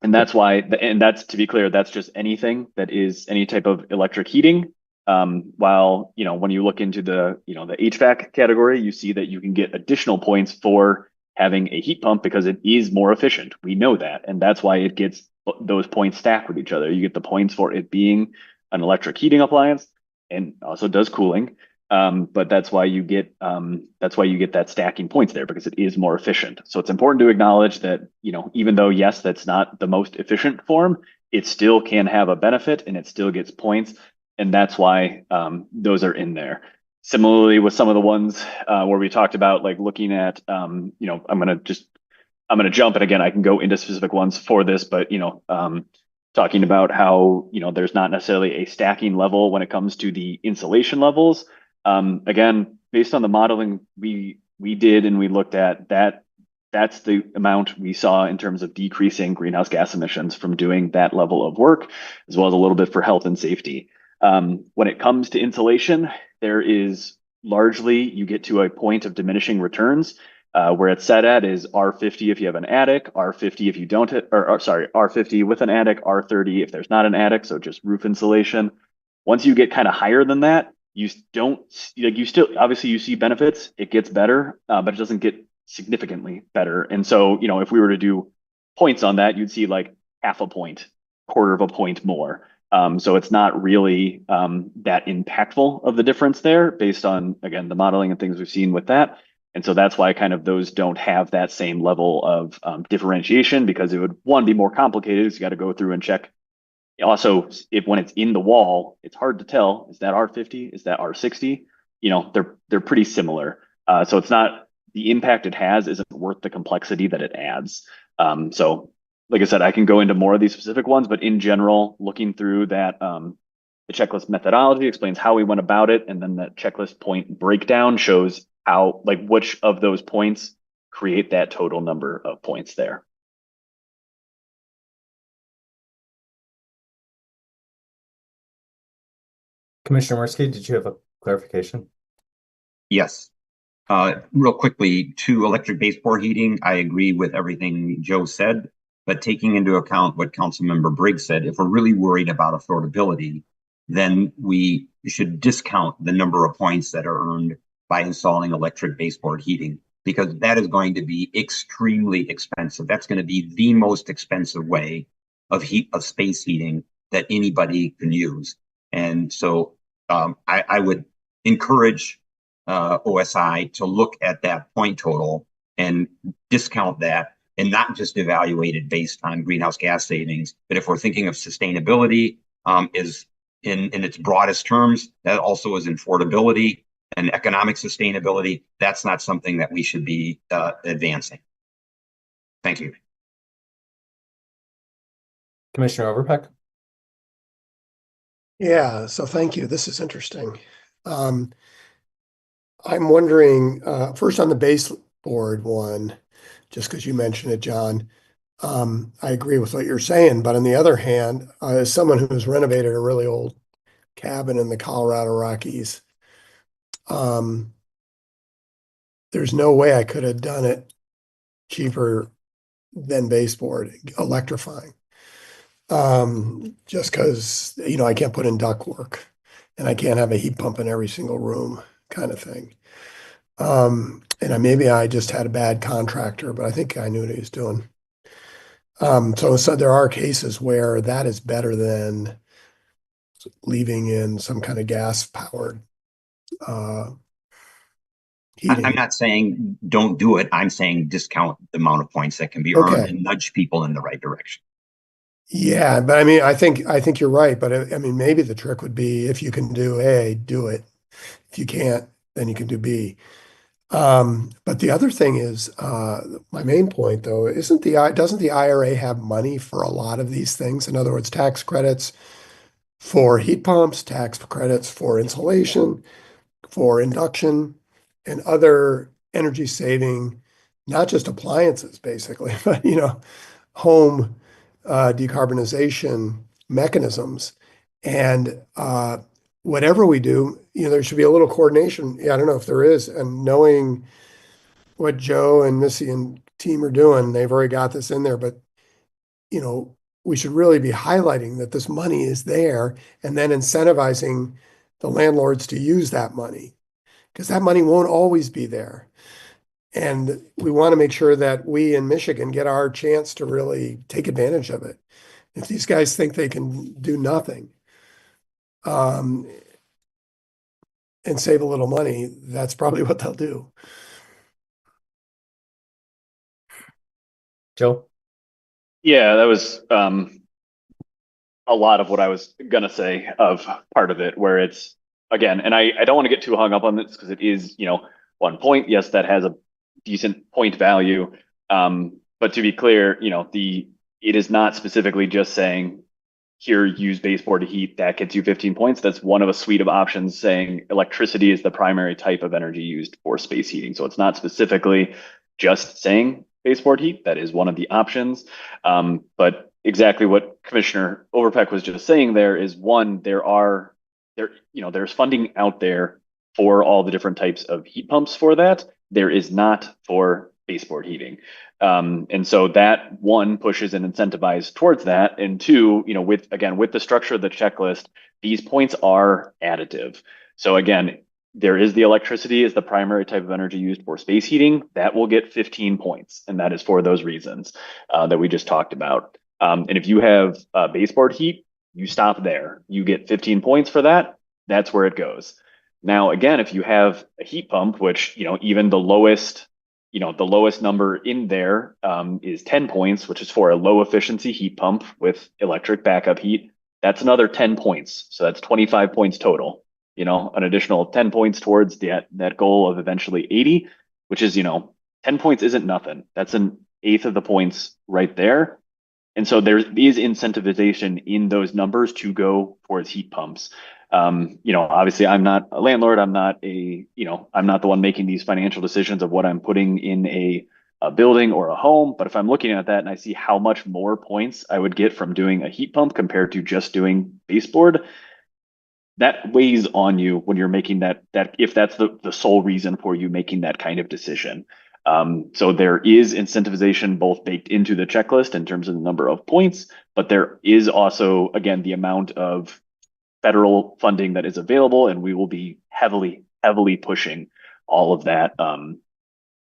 Speaker 2: And that's why, and that's, to be clear, that's just anything that is any type of electric heating. While, when you look into the HVAC category, you see that you can get additional points for having a heat pump because it is more efficient. We know that. And that's why it gets those points stacked with each other. You get the points for it being an electric heating appliance and also does cooling. But that's why you get that stacking points there, because it is more efficient. So it's important to acknowledge that, even though, yes, that's not the most efficient form, it still can have a benefit and it still gets points. And that's why those are in there. Similarly, with some of the ones where we talked about, like, looking at, I'm going to jump, and again, I can go into specific ones for this, but, talking about how, there's not necessarily a stacking level when it comes to the insulation levels. Again, based on the modeling we did and we looked at, that's the amount we saw in terms of decreasing greenhouse gas emissions from doing that level of work, as well as a little bit for health and safety. When it comes to insulation, there is largely, you get to a point of diminishing returns. Where it's set at is R50 if you have an attic, R50 if you don't, R50 with an attic, R30 if there's not an attic, so just roof insulation. Once you get kind of higher than that, you still obviously you see benefits, it gets better, but it doesn't get significantly better. And so, if we were to do points on that, you'd see like half a point, quarter of a point more. So it's not really that impactful of the difference there based on, again, the modeling and things we've seen with that. And so that's why kind of those don't have that same level of differentiation, because it would, one, be more complicated. So you got to go through and check. Also, when it's in the wall, it's hard to tell, is that R50? Is that R60? They're pretty similar. So it's not, the impact it has isn't worth the complexity that it adds. So like I said, I can go into more of these specific ones, but in general, looking through that, the checklist methodology explains how we went about it. And then that checklist point breakdown shows how, like, which of those points create that total number of points there.
Speaker 1: Commissioner Morski, did you have a clarification?
Speaker 3: Yes. Real quickly, to electric baseboard heating, I agree with everything Joe said, but taking into account what Councilmember Briggs said, if we're really worried about affordability, then we should discount the number of points that are earned by installing electric baseboard heating, because that is going to be extremely expensive. That's going to be the most expensive way of space heating that anybody can use. And so I would encourage OSI to look at that point total and discount that, and not just evaluate it based on greenhouse gas savings. But if we're thinking of sustainability is in its broadest terms, that also is affordability and economic sustainability. That's not something that we should be advancing. Thank you.
Speaker 1: Commissioner Overpeck?
Speaker 5: Yeah, so thank you. This is interesting. I'm wondering, first on the baseboard one, just because you mentioned it, John, I agree with what you're saying, but on the other hand, as someone who's renovated a really old cabin in the Colorado Rockies, there's no way I could have done it cheaper than baseboard electrifying. Just because, I can't put in ductwork and I can't have a heat pump in every single room kind of thing. And maybe I just had a bad contractor, but I think I knew what he was doing. So there are cases where that is better than leaving in some kind of gas powered heating.
Speaker 3: I'm not saying don't do it. I'm saying discount the amount of points that can be earned and nudge people in the right direction.
Speaker 5: Yeah, but I think you're right. But maybe the trick would be, if you can do A, do it. If you can't, then you can do B. But the other thing is, my main point though, doesn't the IRA have money for a lot of these things? In other words, tax credits for heat pumps, tax credits for insulation, for induction, and other energy saving, not just appliances basically, but home decarbonization mechanisms. And whatever we do, there should be a little coordination. Yeah, I don't know if there is, and knowing what Joe and Missy and team are doing, they've already got this in there, but we should really be highlighting that this money is there and then incentivizing the landlords to use that money, because that money won't always be there. And we want to make sure that we in Michigan get our chance to really take advantage of it. If these guys think they can do nothing and save a little money, that's probably what they'll do.
Speaker 1: Joe?
Speaker 2: Yeah, that was a lot of what I was gonna say of part of it, where it's again, and I don't want to get too hung up on this because it is, 1 point. Yes, that has a decent point value. But to be clear, it is not specifically just saying here, use baseboard to heat, that gets you 15 points. That's one of a suite of options saying electricity is the primary type of energy used for space heating. So it's not specifically just saying baseboard heat. That is one of the options. But exactly what Commissioner Overpeck was just saying there is one, there's funding out there for all the different types of heat pumps for that. There is not for baseboard heating. And so that one pushes and incentivizes towards that. And two, with the structure of the checklist, these points are additive. So again, there is the electricity as the primary type of energy used for space heating. That will get 15 points. And that is for those reasons that we just talked about. And if you have baseboard heat, you stop there. You get 15 points for that. That's where it goes. Now, again, if you have a heat pump, which, even the lowest number in there is 10 points, which is for a low efficiency heat pump with electric backup heat. That's another 10 points. So that's 25 points total, an additional 10 points towards that goal of eventually 80, which is, 10 points isn't nothing. That's an eighth of the points right there. And so there is incentivization in those numbers to go towards heat pumps. Obviously I'm not a landlord. I'm not the one making these financial decisions of what I'm putting in a building or a home. But if I'm looking at that and I see how much more points I would get from doing a heat pump compared to just doing baseboard, that weighs on you when you're making that if that's the sole reason for you making that kind of decision. So there is incentivization both baked into the checklist in terms of the number of points, but there is also, again, the amount of federal funding that is available, and we will be heavily pushing all of that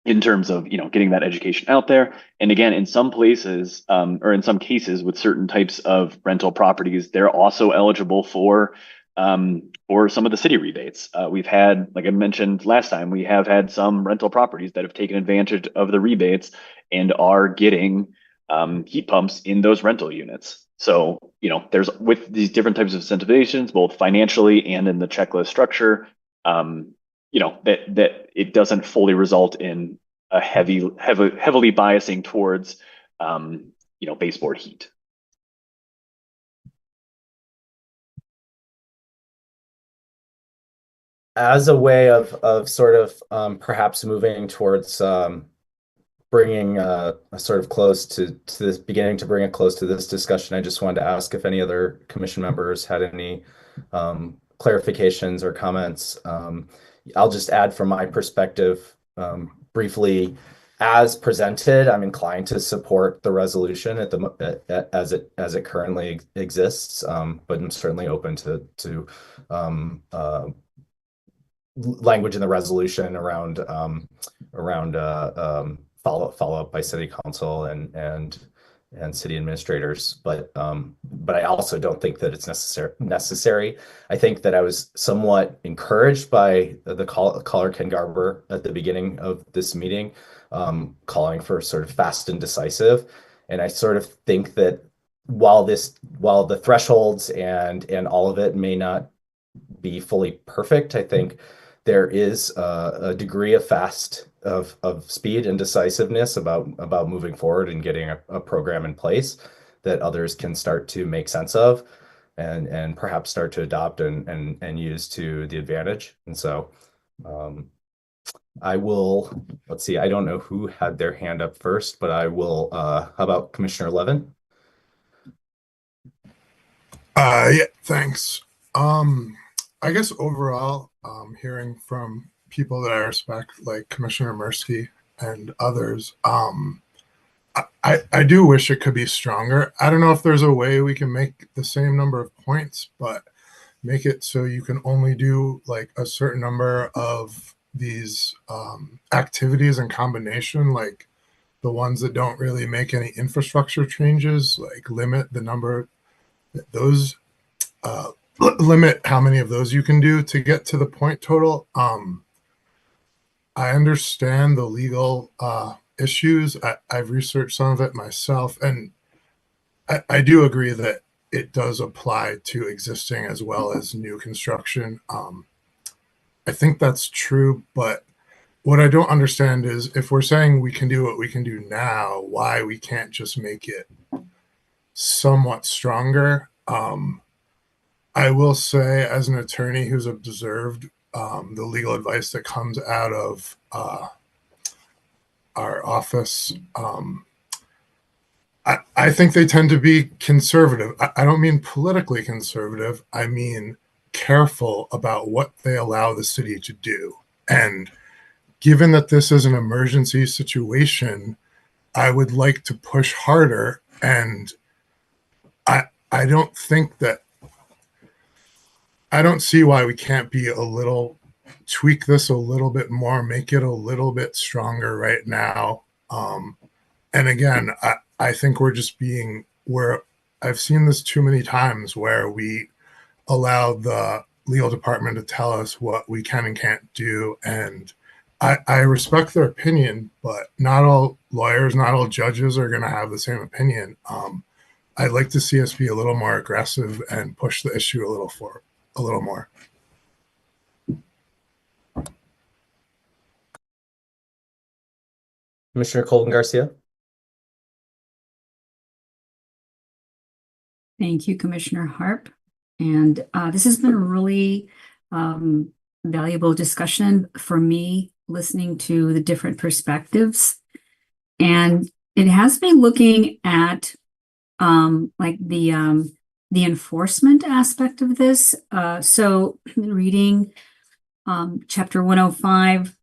Speaker 2: in terms of getting that education out there. And again, in some places or in some cases with certain types of rental properties, they're also eligible for some of the city rebates. We've had, like I mentioned last time, we have had some rental properties that have taken advantage of the rebates and are getting heat pumps in those rental units. So, there's with these different types of incentivizations, both financially and in the checklist structure, that it doesn't fully result in a heavily biasing towards, baseboard heat.
Speaker 1: As a way of sort of perhaps moving towards bringing a sort of close to this, beginning to bring it close to this discussion, I just wanted to ask if any other commission members had any clarifications or comments. I'll just add from my perspective briefly. As presented, I'm inclined to support the resolution as it currently exists, but I'm certainly open to language in the resolution around follow up by city council and city administrators. But I also don't think that it's necessary. I think that I was somewhat encouraged by the caller Ken Garber at the beginning of this meeting, calling for sort of fast and decisive. And I sort of think that while the thresholds and all of it may not be fully perfect, I think there is a degree of speed and decisiveness about moving forward and getting a program in place that others can start to make sense of and perhaps start to adopt and use to the advantage. And so I will, let's see, I don't know who had their hand up first, but I will, how about Commissioner Levin?
Speaker 8: Yeah, thanks. I guess overall, hearing from people that I respect, like Commissioner Mirsky and others, I do wish it could be stronger. I don't know if there's a way we can make the same number of points, but make it so you can only do like a certain number of these activities in combination, like the ones that don't really make any infrastructure changes, like limit the number those limit how many of those you can do to get to the point total. I understand the legal issues. I've researched some of it myself, and I do agree that it does apply to existing as well as new construction. I think that's true, but what I don't understand is if we're saying we can do what we can do now, why we can't just make it somewhat stronger. I will say, as an attorney who's observed the legal advice that comes out of our office, I think they tend to be conservative. I don't mean politically conservative. I mean careful about what they allow the city to do. And given that this is an emergency situation, I would like to push harder. And I don't think that I don't see why we can't be a little tweak this a little bit more, make it a little bit stronger right now. And again, I think we're just being where I've seen this too many times where we allow the legal department to tell us what we can and can't do. And I respect their opinion, but not all lawyers, not all judges are going to have the same opinion. I'd like to see us be a little more aggressive and push the issue a little more.
Speaker 1: Commissioner Colton Garcia.
Speaker 9: Thank you, Commissioner Harp. And this has been a really valuable discussion for me, listening to the different perspectives. And it has been looking at like the enforcement aspect of this. So reading chapter 105,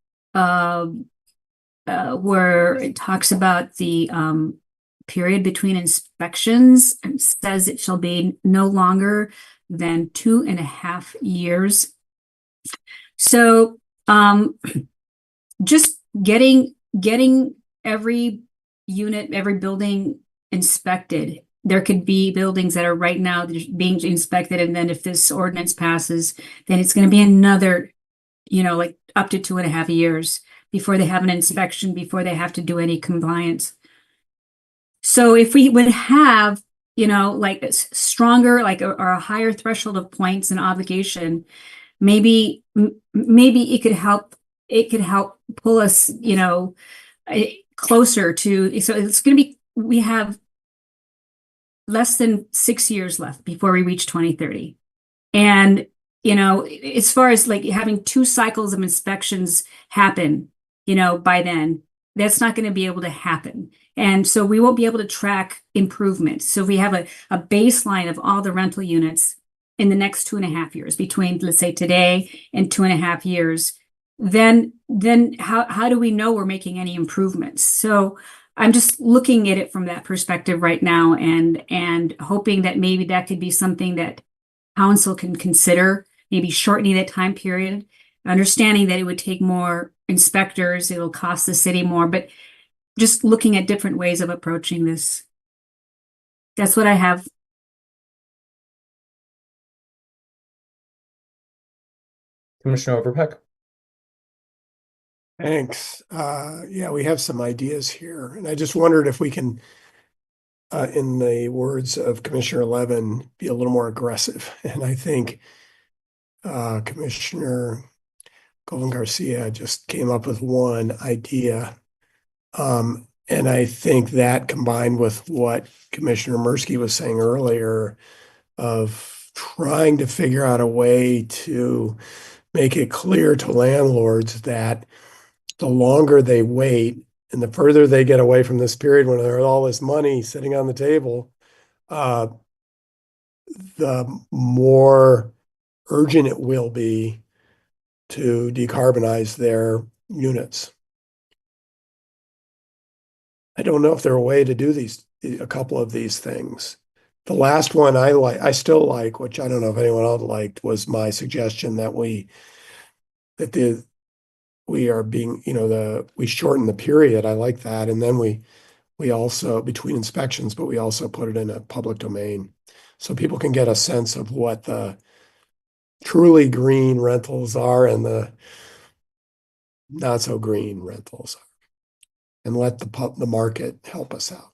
Speaker 9: where it talks about the period between inspections, and says it shall be no longer than 2.5 years. So just getting every unit, every building inspected. There could be buildings that are right now being inspected, and then if this ordinance passes, then it's going to be another, like up to 2.5 years before they have an inspection, before they have to do any compliance. So if we would have, like a stronger, like or a higher threshold of points and obligation, maybe it could help. It could help pull us, closer to. So it's going to be. We have less than 6 years left before we reach 2030, and as far as like having 2 cycles of inspections happen, by then, that's not going to be able to happen. And so we won't be able to track improvement. So if we have a baseline of all the rental units in the next 2.5 years, between, let's say, today and 2.5 years, then how do we know we're making any improvements? So I'm just looking at it from that perspective right now, and hoping that maybe that could be something that council can consider, maybe shortening that time period, understanding that it would take more inspectors, it'll cost the city more, but just looking at different ways of approaching this. That's what I have.
Speaker 1: Commissioner Overpeck.
Speaker 5: Thanks. Yeah, we have some ideas here, and I just wondered if we can, in the words of Commissioner Levin, be a little more aggressive. And I think Commissioner Govan Garcia just came up with one idea. And I think that combined with what Commissioner Mirsky was saying earlier of trying to figure out a way to make it clear to landlords that the longer they wait and the further they get away from this period when there's all this money sitting on the table, the more urgent it will be to decarbonize their units. I don't know if there's a way to do a couple of these things. The last one I still like, which I don't know if anyone else liked, was my suggestion that we are being, we shorten the period. I like that. And then we also, between inspections, but we also put it in a public domain so people can get a sense of what the truly green rentals are and the not so green rentals are, and let the market help us out.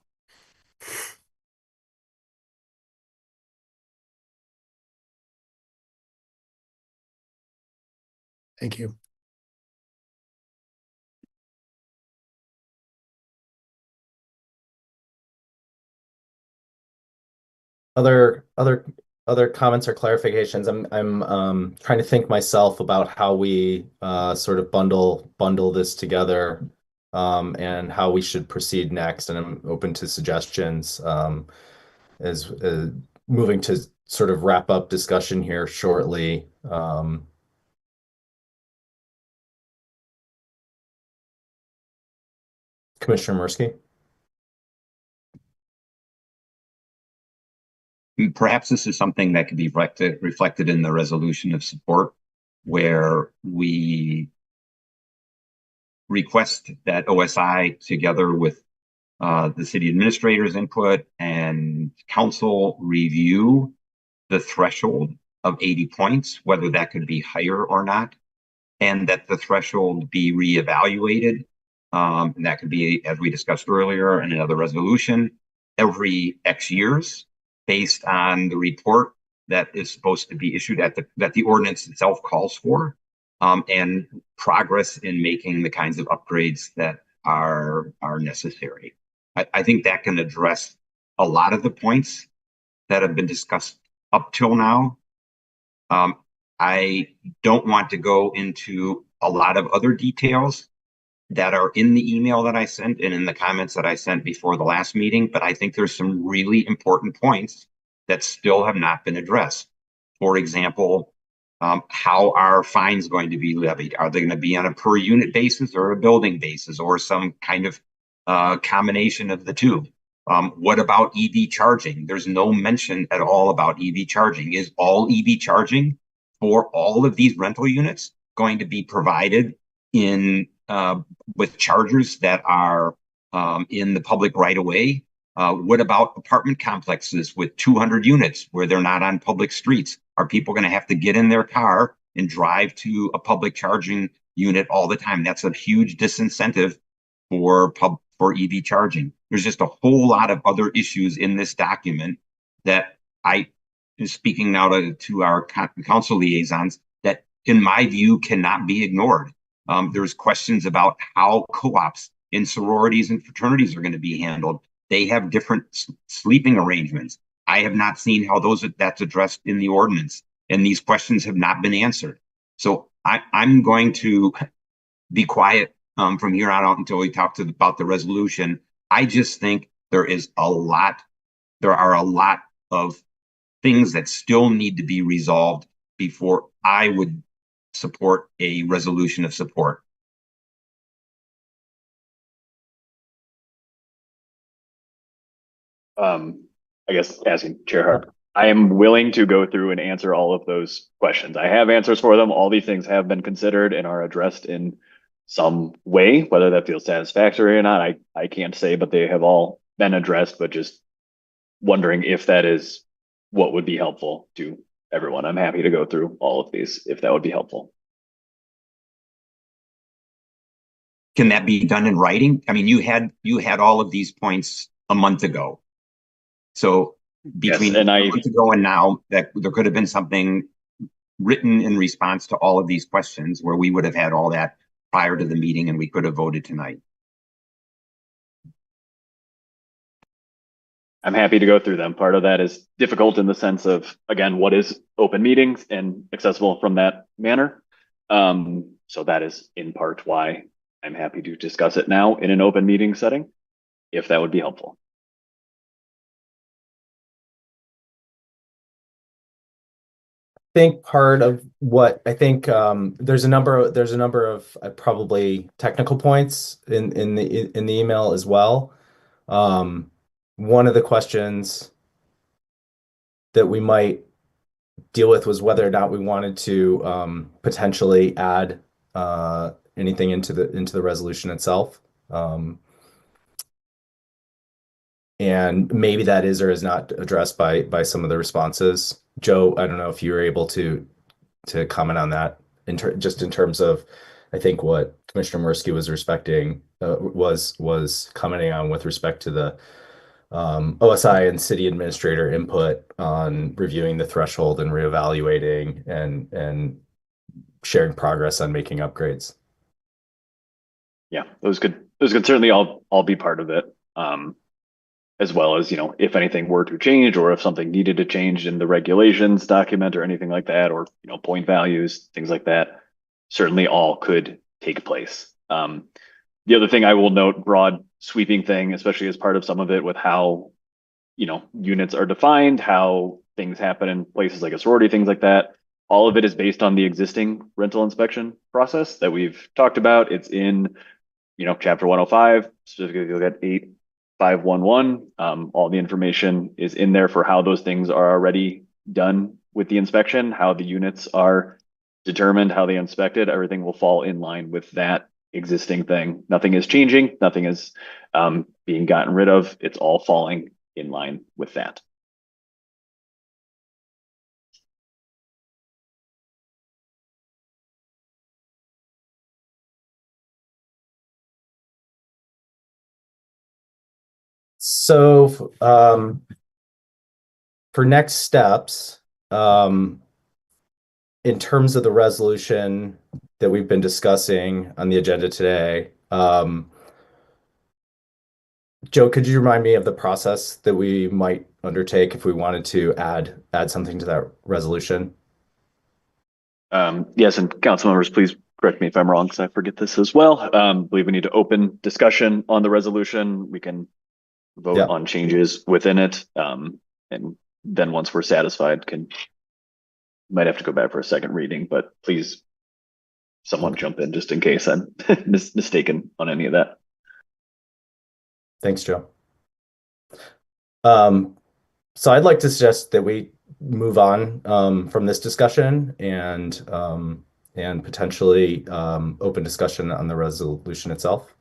Speaker 5: Thank you.
Speaker 1: Other comments or clarifications? I'm trying to think myself about how we sort of bundle this together, and how we should proceed next. And I'm open to suggestions, as moving to sort of wrap up discussion here shortly. Commissioner Mirsky?
Speaker 3: Perhaps this is something that could be reflected in the resolution of support, where we request that OSI, together with the city administrator's input and council, review the threshold of 80 points, whether that could be higher or not, and that the threshold be reevaluated. And that could be, as we discussed earlier in another resolution, every X years, based on the report that is supposed to be issued that the ordinance itself calls for, and progress in making the kinds of upgrades that are necessary. I think that can address a lot of the points that have been discussed up till now. I don't want to go into a lot of other details that are in the email that I sent and in the comments that I sent before the last meeting, but I think there's some really important points that still have not been addressed. For example, how are fines going to be levied? Are they going to be on a per unit basis or a building basis or some kind of combination of the two? What about EV charging? There's no mention at all about EV charging. Is all EV charging for all of these rental units going to be provided in with chargers that are in the public right of way? What about apartment complexes with 200 units where they're not on public streets? Are people going to have to get in their car and drive to a public charging unit all the time? That's a huge disincentive for EV charging. There's just a whole lot of other issues in this document that speaking now to our council liaisons, that in my view cannot be ignored. There's questions about how co-ops in sororities and fraternities are going to be handled. They have different sleeping arrangements. I have not seen how that's addressed in the ordinance, and these questions have not been answered. So I'm going to be quiet from here on out until we talk about the resolution. I just think there are a lot of things that still need to be resolved before I would support a resolution of support.
Speaker 2: I guess asking Chair Harp, I am willing to go through and answer all of those questions. I have answers for them. All these things have been considered and are addressed in some way. Whether that feels satisfactory or not, I can't say, but they have all been addressed, but just wondering if that is what would be helpful to everyone. I'm happy to go through all of these if that would be helpful.
Speaker 3: Can that be done in writing? I mean, you had all of these points a month ago. So between
Speaker 2: yes,
Speaker 3: a month ago and now, that there could have been something written in response to all of these questions where we would have had all that prior to the meeting and we could have voted tonight.
Speaker 2: I'm happy to go through them. Part of that is difficult in the sense of, again, what is open meetings and accessible from that manner. So that is in part why I'm happy to discuss it now in an open meeting setting, if that would be helpful.
Speaker 1: Think part of what I think there's a number of probably technical points in the email as well. One of the questions that we might deal with was whether or not we wanted to potentially add anything into the resolution itself. And maybe that is or is not addressed by some of the responses. Joe, I don't know if you were able to comment on that just in terms of, I think what Commissioner Mursky was was commenting on with respect to the OSI and city administrator input on reviewing the threshold and reevaluating and sharing progress on making upgrades.
Speaker 2: Yeah, those could certainly all be part of it. As well as, if anything were to change or if something needed to change in the regulations document or anything like that, or, point values, things like that, certainly all could take place. The other thing I will note, broad sweeping thing, especially as part of some of it with how, units are defined, how things happen in places like a sorority, things like that. All of it is based on the existing rental inspection process that we've talked about. It's in, chapter 105, specifically look at 8511. All the information is in there for how those things are already done with the inspection, how the units are determined, how they inspected. Everything will fall in line with that existing thing. Nothing is changing. Nothing is being gotten rid of. It's all falling in line with that.
Speaker 1: So for next steps, in terms of the resolution that we've been discussing on the agenda today, Joe, could you remind me of the process that we might undertake if we wanted to add something to that resolution?
Speaker 2: Yes, and council members, please correct me if I'm wrong, because I forget this as well. I believe we need to open discussion on the resolution. We can vote on changes within it. And then once we're satisfied, might have to go back for a second reading, but please someone jump in just in case I'm mistaken on any of that.
Speaker 1: Thanks, Joe. So I'd like to suggest that we move on from this discussion and potentially open discussion on the resolution itself.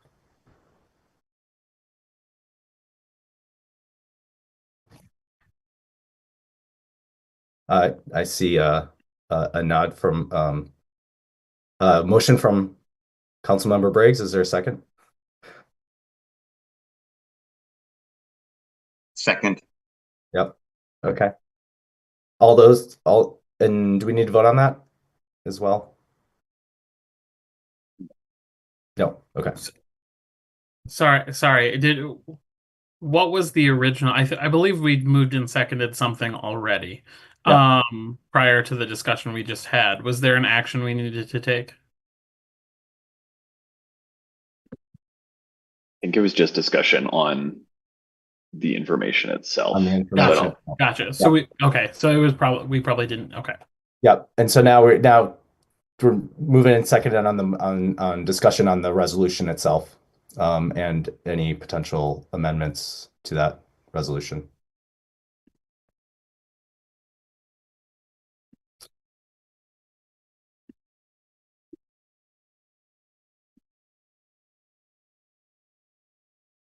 Speaker 1: I see a nod from motion from Councilmember Briggs. Is there a second?
Speaker 3: Second.
Speaker 1: Yep. Okay. And do we need to vote on that as well? No. Okay.
Speaker 6: Sorry. What was the original? I believe we moved and seconded something already.
Speaker 1: Yeah.
Speaker 6: Prior to the discussion we just had. Was there an action we needed to take?
Speaker 2: I think it was just discussion on the information itself.
Speaker 1: On the information.
Speaker 6: Gotcha. So it was we probably didn't. Okay.
Speaker 1: Yep. And so now we're moving in second on discussion on the resolution itself, and any potential amendments to that resolution.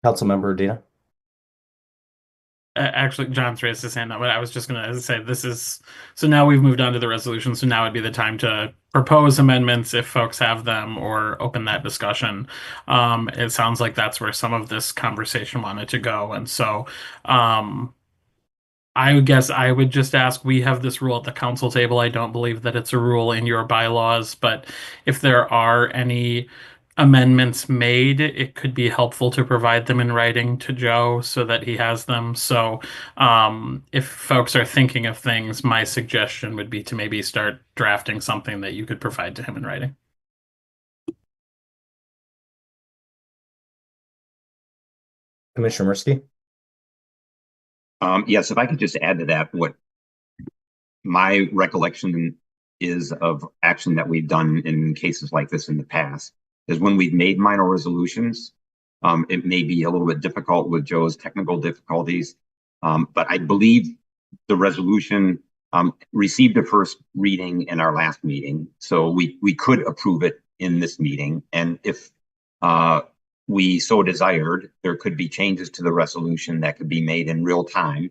Speaker 1: Councilmember Dina.
Speaker 6: Actually, John's raised his hand up, but I was just going to say so now we've moved on to the resolution. So now would be the time to propose amendments if folks have them or open that discussion. It sounds like that's where some of this conversation wanted to go. And so I guess I would just ask, we have this rule at the council table. I don't believe that it's a rule in your bylaws, but if there are any amendments made, it could be helpful to provide them in writing to Joe so that he has them. So, if folks are thinking of things, my suggestion would be to maybe start drafting something that you could provide to him in writing.
Speaker 1: Commissioner Mursky?
Speaker 3: Yes, if I could just add to that, what my recollection is of action that we've done in cases like this in the past is when we've made minor resolutions. It may be a little bit difficult with Joe's technical difficulties, but I believe the resolution received a first reading in our last meeting, so we could approve it in this meeting. And if we so desired, there could be changes to the resolution that could be made in real time,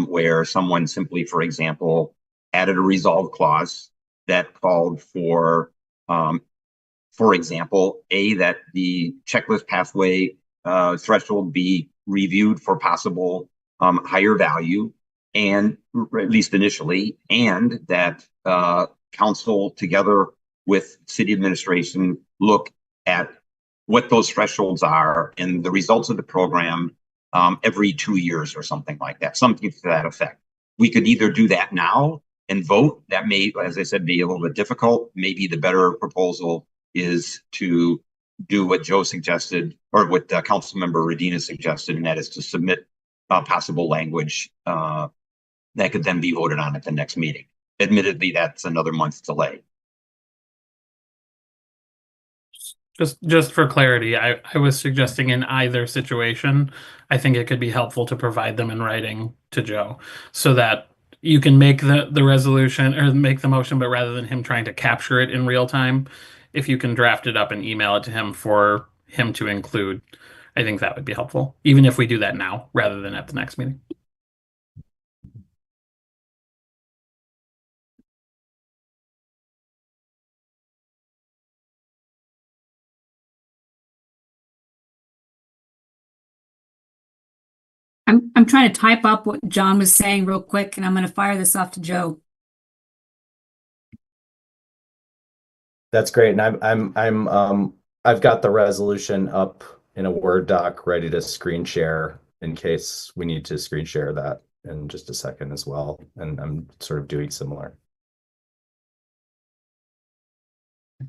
Speaker 3: where someone simply, for example, added a resolve clause that called for example, that the checklist pathway threshold be reviewed for possible higher value, and at least initially, and that council together with city administration look at what those thresholds are and the results of the program every 2 years or something like that, something to that effect. We could either do that now and vote. That may, as I said, be a little bit difficult. Maybe the better proposal is to do what Joe suggested, or what Councilmember Radina suggested, and that is to submit possible language that could then be voted on at the next meeting. Admittedly, that's another month's delay.
Speaker 6: Just for clarity, I was suggesting in either situation, I think it could be helpful to provide them in writing to Joe so that you can make the resolution or make the motion, but rather than him trying to capture it in real time, if you can draft it up and email it to him for him to include, I think that would be helpful, even if we do that now rather than at the next meeting.
Speaker 9: I'm trying to type up what John was saying real quick, and I'm going to fire this off to Joe.
Speaker 1: That's great. And I've got the resolution up in a Word doc ready to screen share in case we need to screen share that in just a second as well. And I'm sort of doing similar. If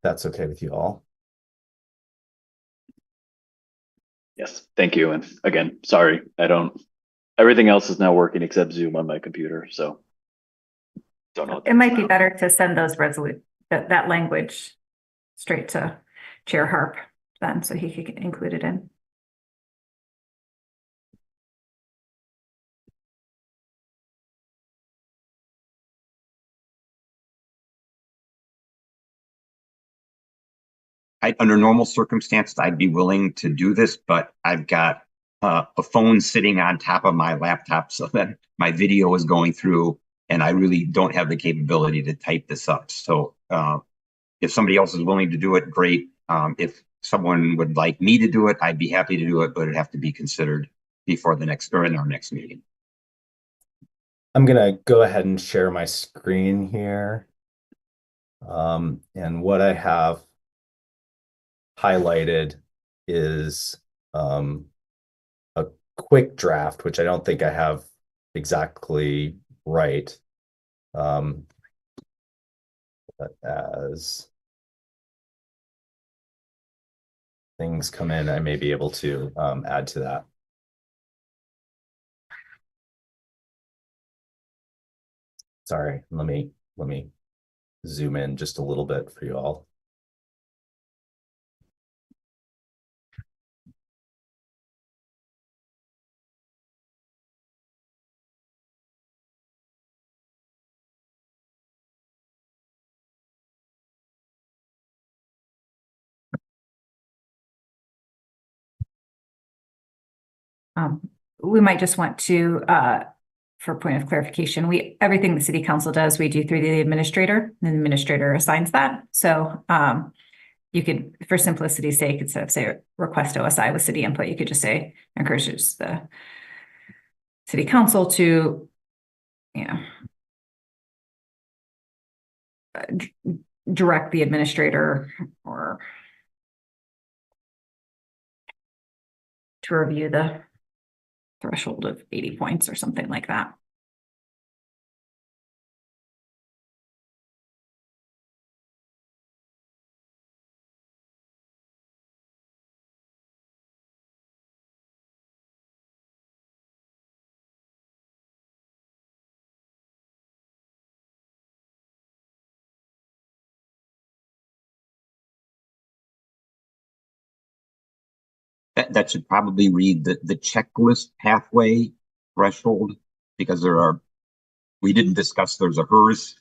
Speaker 1: that's okay with you all.
Speaker 2: Yes, thank you. And again, sorry, everything else is now working except Zoom on my computer, so don't know.
Speaker 7: It might be better to send those that language straight to Chair Harp then, so he could include it in.
Speaker 3: Under normal circumstances, I'd be willing to do this, but I've got a phone sitting on top of my laptop so that my video is going through, and I really don't have the capability to type this up. So if somebody else is willing to do it, great. If someone would like me to do it, I'd be happy to do it, but it'd have to be considered before the next, or in our next meeting.
Speaker 1: I'm gonna go ahead and share my screen here. And what I have highlighted is a quick draft, which I don't think I have exactly right. But as things come in, I may be able to add to that. Sorry, let me zoom in just a little bit for you all.
Speaker 7: We might just want to, for point of clarification, everything the city council does, we do through the administrator, and the administrator assigns that. So you could, for simplicity's sake, instead of say request OSI with city input, you could just say encourages the city council to, you know, direct the administrator or to review the threshold of 80 points or something like that.
Speaker 3: That should probably read the checklist pathway threshold, because we didn't discuss, there's a HERS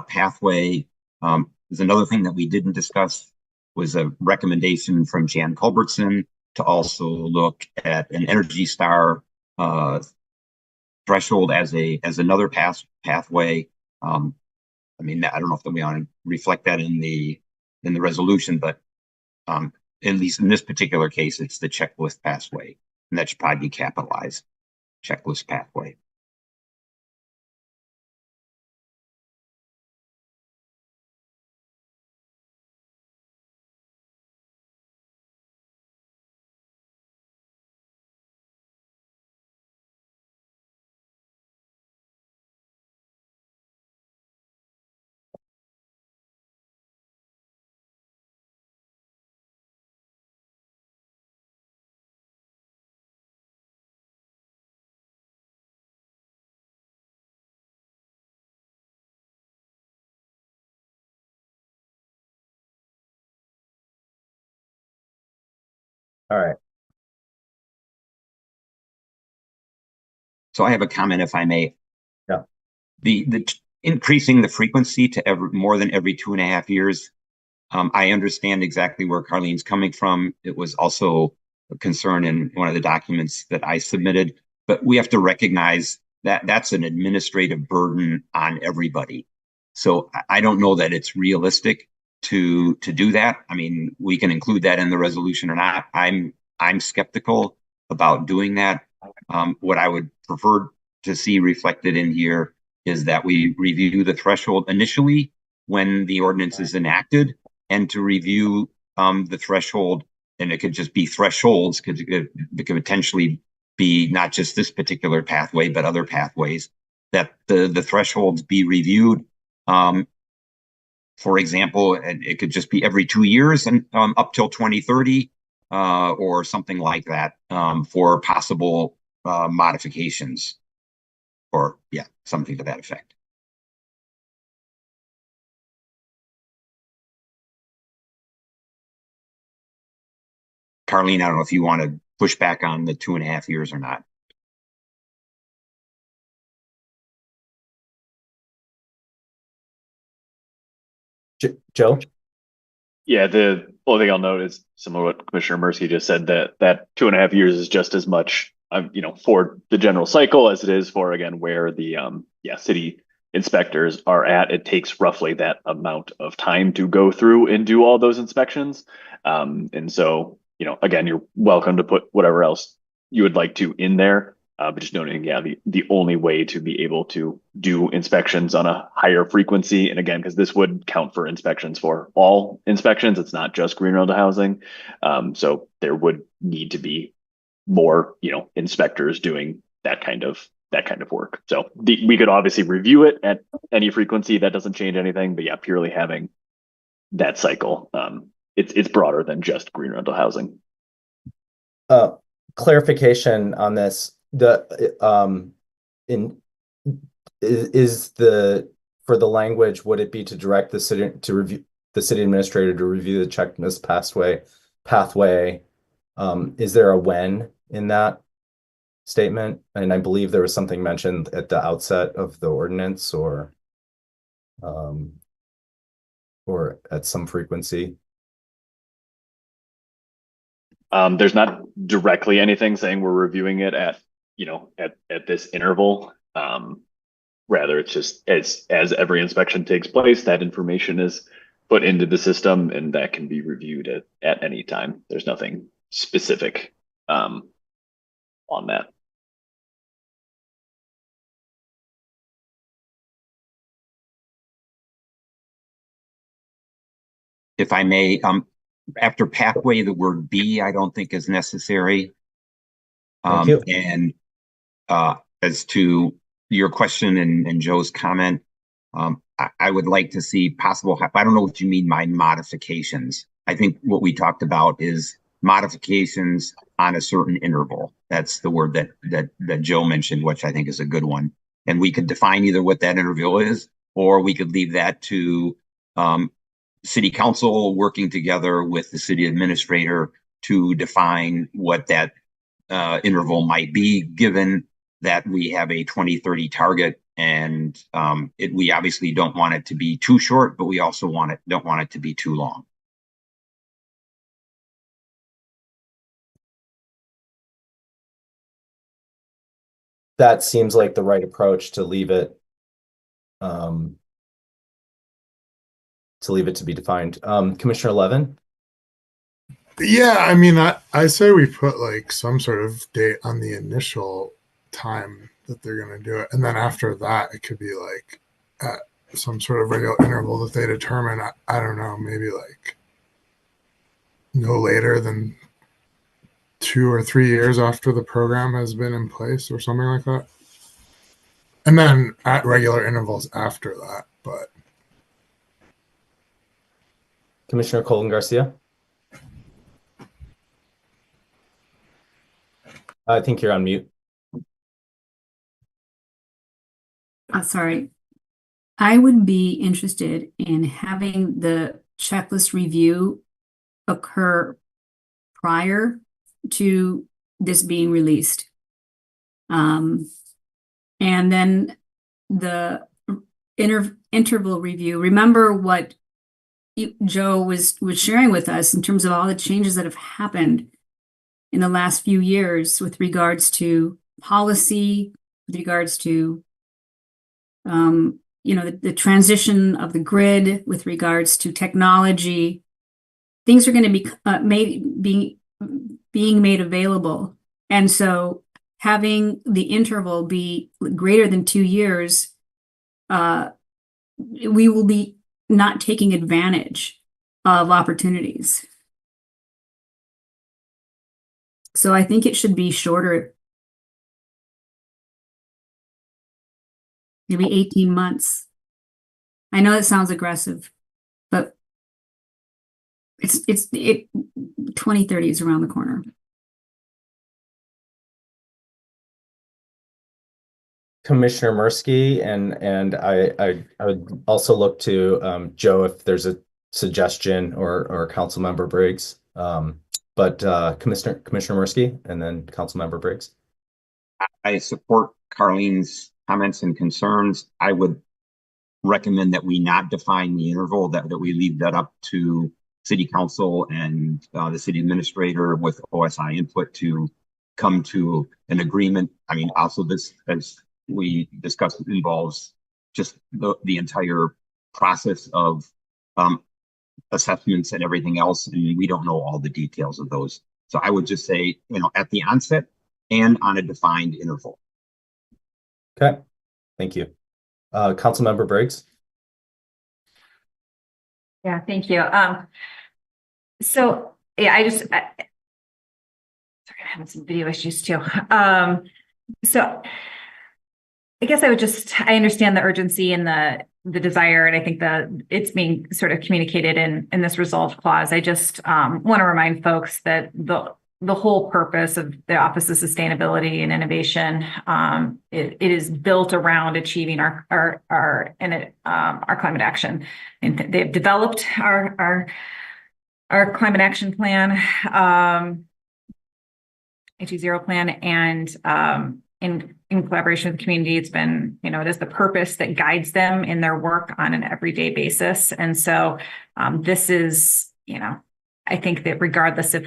Speaker 3: pathway. There's another thing that we didn't discuss was a recommendation from Jan Culbertson to also look at an Energy Star threshold as another pathway. I mean, I don't know if we want to reflect that in the resolution, but at least in this particular case, it's the checklist pathway, and that should probably be capitalized. Checklist pathway.
Speaker 1: All right.
Speaker 3: So I have a comment, if I may.
Speaker 1: Yeah.
Speaker 3: The increasing the frequency to more than every 2.5 years. I understand exactly where Carlene's coming from. It was also a concern in one of the documents that I submitted, but we have to recognize that that's an administrative burden on everybody. So I don't know that it's realistic to do that. I mean, we can include that in the resolution or not. I'm skeptical about doing that. What I would prefer to see reflected in here is that we review the threshold initially when the ordinance is enacted, and to review the threshold, and it could just be thresholds, because it could potentially be not just this particular pathway, but other pathways, that the thresholds be reviewed. For example, it could just be every 2 years and up till 2030, or something like that, for possible modifications, or yeah, something to that effect. Carlene, I don't know if you want to push back on the 2.5 years or not.
Speaker 1: Joe?
Speaker 2: Yeah, the only thing I'll note is some of what Commissioner Murphy just said, that 2.5 years is just as much, for the general cycle as it is for, again, where the city inspectors are at. It takes roughly that amount of time to go through and do all those inspections. And so, again, you're welcome to put whatever else you would like to in there. But just noting, yeah, the only way to be able to do inspections on a higher frequency, and again, because this would count for inspections for all inspections, it's not just green rental housing. So there would need to be more, inspectors doing that kind of work. So we could obviously review it at any frequency. That doesn't change anything. But yeah, purely having that cycle, it's broader than just green rental housing.
Speaker 1: Clarification on this. For the language, would it be to direct the city administrator to review the checklist pathway? Is there a when in that statement? And I believe there was something mentioned at the outset of the ordinance, or at some frequency.
Speaker 2: There's not directly anything saying we're reviewing it at this interval. Rather, it's just as every inspection takes place, that information is put into the system, and that can be reviewed at any time. There's nothing specific on that.
Speaker 3: if I may, after pathway, the word "be" I don't think is necessary.
Speaker 1: Thank you.
Speaker 3: And as to your question and Joe's comment, I would like to see possible. I don't know what you mean by modifications. I think what we talked about is modifications on a certain interval. That's the word that Joe mentioned, which I think is a good one. And we could define either what that interval is, or we could leave that to city council working together with the city administrator to define what that interval might be, given that we have a 2030 target, and we obviously don't want it to be too short, but we also don't want it to be too long.
Speaker 1: That seems like the right approach to leave it to be defined. Commissioner Levin?
Speaker 8: Yeah, I mean, I say we put like some sort of date on the initial time that they're going to do it. And then after that, it could be like at some sort of regular interval that they determine. I don't know, maybe like no later than 2 or 3 years after the program has been in place or something like that. And then at regular intervals after that. But
Speaker 1: Commissioner Colin Garcia? I think you're on mute.
Speaker 9: Sorry. I would be interested in having the checklist review occur prior to this being released. And then the interval review. Remember what Joe was sharing with us in terms of all the changes that have happened in the last few years with regards to policy, with regards to the transition of the grid, with regards to technology. Things are going to be being made available, and so having the interval be greater than 2 years, we will be not taking advantage of opportunities. So I think it should be shorter, maybe 18 months. I know it sounds aggressive, but it 2030 is around the corner.
Speaker 1: Commissioner Mirsky, and I would also look to Joe if there's a suggestion, or Councilmember Briggs. But Commissioner Mirsky and then Councilmember Briggs.
Speaker 3: I support Carlene's comments and concerns. I would recommend that we not define the interval, that we leave that up to city council and the city administrator with OSI input to come to an agreement. I mean, also this, as we discussed, involves just the entire process of assessments and everything else, and we don't know all the details of those. So I would just say, at the onset and on a defined interval.
Speaker 1: Okay, thank you. Councilmember Briggs.
Speaker 7: Yeah, thank you. So yeah, sorry, I'm having some video issues too. So I guess I understand the urgency and the desire, and I think that it's being sort of communicated in this resolve clause. I just want to remind folks that the whole purpose of the Office of Sustainability and Innovation, it is built around achieving our climate action, and they've developed our climate action plan, H2O plan, and in collaboration with the community, it's been, it is the purpose that guides them in their work on an everyday basis. And so this is, I think that regardless if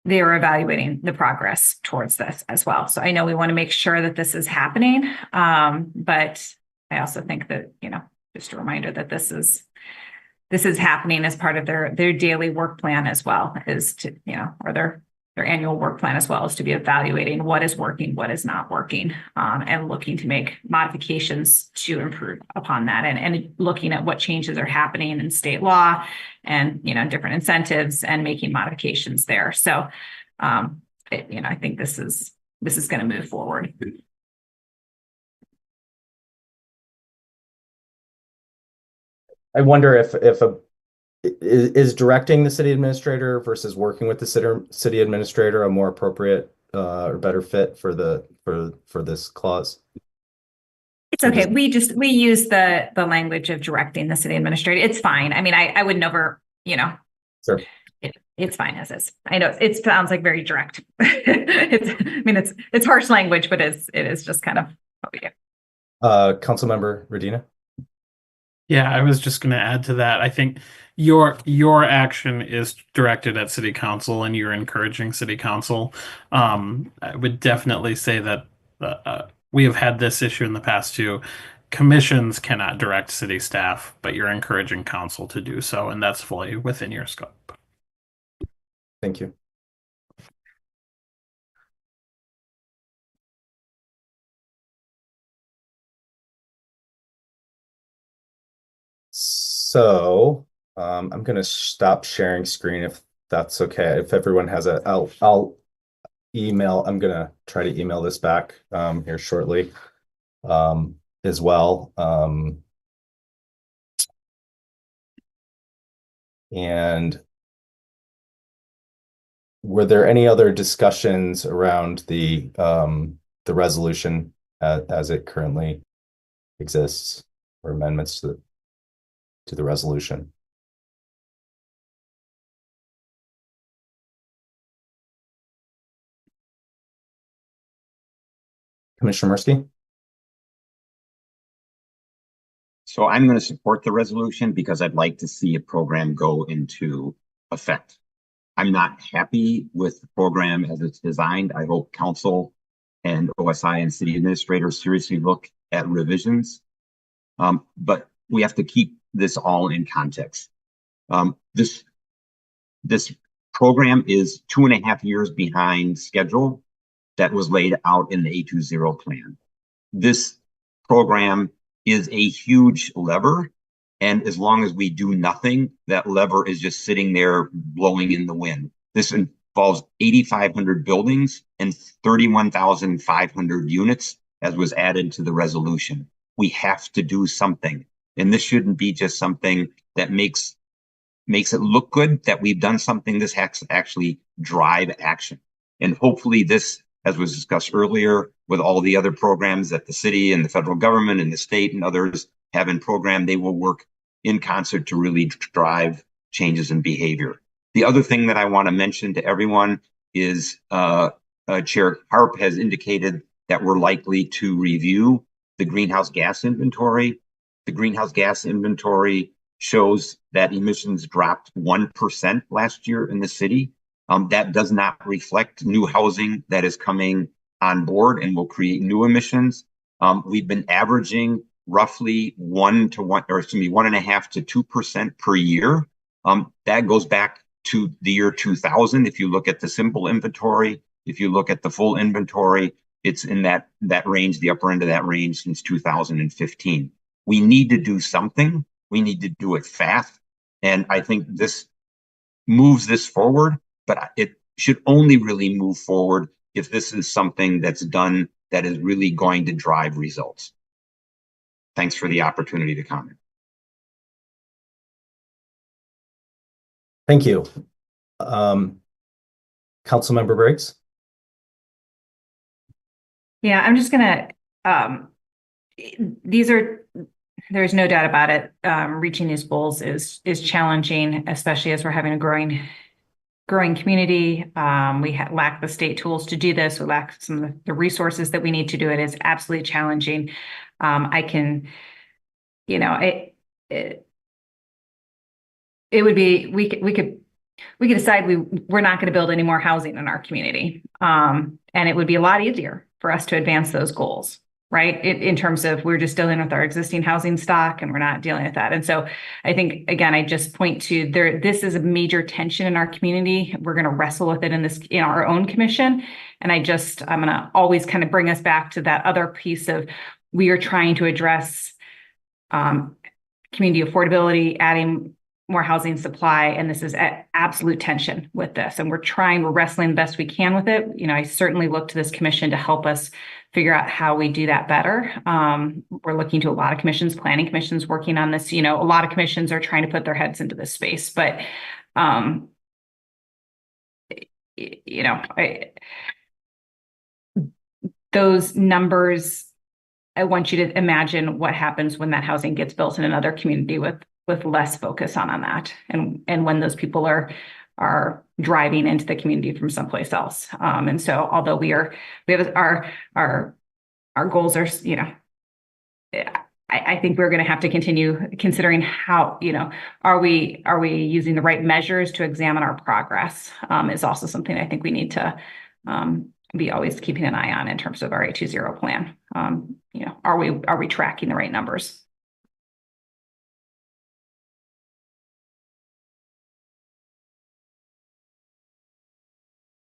Speaker 7: they are evaluating the progress towards this as well. So I know we want to make sure that this is happening. But I also think that, just a reminder that this is happening as part of their daily work plan as well, is to, or their annual work plan as well, is to be evaluating what is working, what is not working, and looking to make modifications to improve upon that, and looking at what changes are happening in state law and, you know, different incentives, and making modifications there. So, you know, I think this is going to move forward.
Speaker 1: I wonder if is directing the city administrator versus working with the city administrator a more appropriate or better fit for this clause?
Speaker 7: It's okay. We use the language of directing the city administrator. It's fine. I mean, I would never, you know,
Speaker 1: Sure.
Speaker 7: It's fine as is. I know it sounds like very direct. I mean, it's harsh language, but it is just kind of what we do.
Speaker 1: Councilmember Radina.
Speaker 6: Yeah, I was just going to add to that. I think your action is directed at city council, and you're encouraging city council. I would definitely say that we have had this issue in the past too. Commissions cannot direct city staff, but you're encouraging council to do so, and that's fully within your scope.
Speaker 1: Thank you. So I'm going to stop sharing screen if that's okay. If everyone has I'll email. I'm going to try to email this back here shortly as well. And were there any other discussions around the resolution as it currently exists, or amendments to the resolution? Commissioner Murski?
Speaker 3: So I'm going to support the resolution because I'd like to see a program go into effect. I'm not happy with the program as it's designed. I hope council and OSI and city administrators seriously look at revisions. But we have to keep this all in context. This program is 2.5 years behind schedule that was laid out in the A20 plan. This program is a huge lever, and as long as we do nothing, that lever is just sitting there blowing in the wind. This involves 8,500 buildings and 31,500 units, as was added to the resolution. We have to do something, and this shouldn't be just something that makes it look good that we've done something. This has to actually drive action. And hopefully this, as was discussed earlier, with all the other programs that the city and the federal government and the state and others have in program, they will work in concert to really drive changes in behavior. The other thing that I want to mention to everyone is Chair Harp has indicated that we're likely to review the greenhouse gas inventory. The greenhouse gas inventory shows that emissions dropped 1% last year in the city. That does not reflect new housing that is coming on board and will create new emissions. We've been averaging roughly 1.5 to 2% per year. That goes back to the year 2000. If you look at the simple inventory, if you look at the full inventory, it's in that range, the upper end of that range since 2015. We need to do something. We need to do it fast. And I think this moves this forward, but it should only really move forward if this is something that's done that is really going to drive results. Thanks for the opportunity to comment.
Speaker 1: Thank you. Councilmember Briggs?
Speaker 7: Yeah, I'm just gonna, there's no doubt about it. Reaching these goals is challenging, especially as we're having a growing community. We lack the state tools to do this. We lack some of the resources that we need to do it. It's absolutely challenging. I can, you know, it would be, we could decide we're not going to build any more housing in our community. And it would be a lot easier for us to advance those goals. right? In terms of we're just dealing with our existing housing stock and we're not dealing with that. And so I think, again, I just point to this is a major tension in our community. We're going to wrestle with it in our own commission. And I'm going to always kind of bring us back to that other piece of we are trying to address community affordability, adding more housing supply, and this is at absolute tension with this. And we're wrestling the best we can with it. I certainly look to this commission to help us figure out how we do that better. We're looking to a lot of commissions, planning commissions working on this. A lot of commissions are trying to put their heads into this space, but those numbers, I want you to imagine what happens when that housing gets built in another community with less focus on that, and when those people are driving into the community from someplace else. And so, although we have our goals are, I think we're going to have to continue considering how, are we using the right measures to examine our progress? Is also something I think we need to be always keeping an eye on in terms of our 820 plan. Are we tracking the right numbers?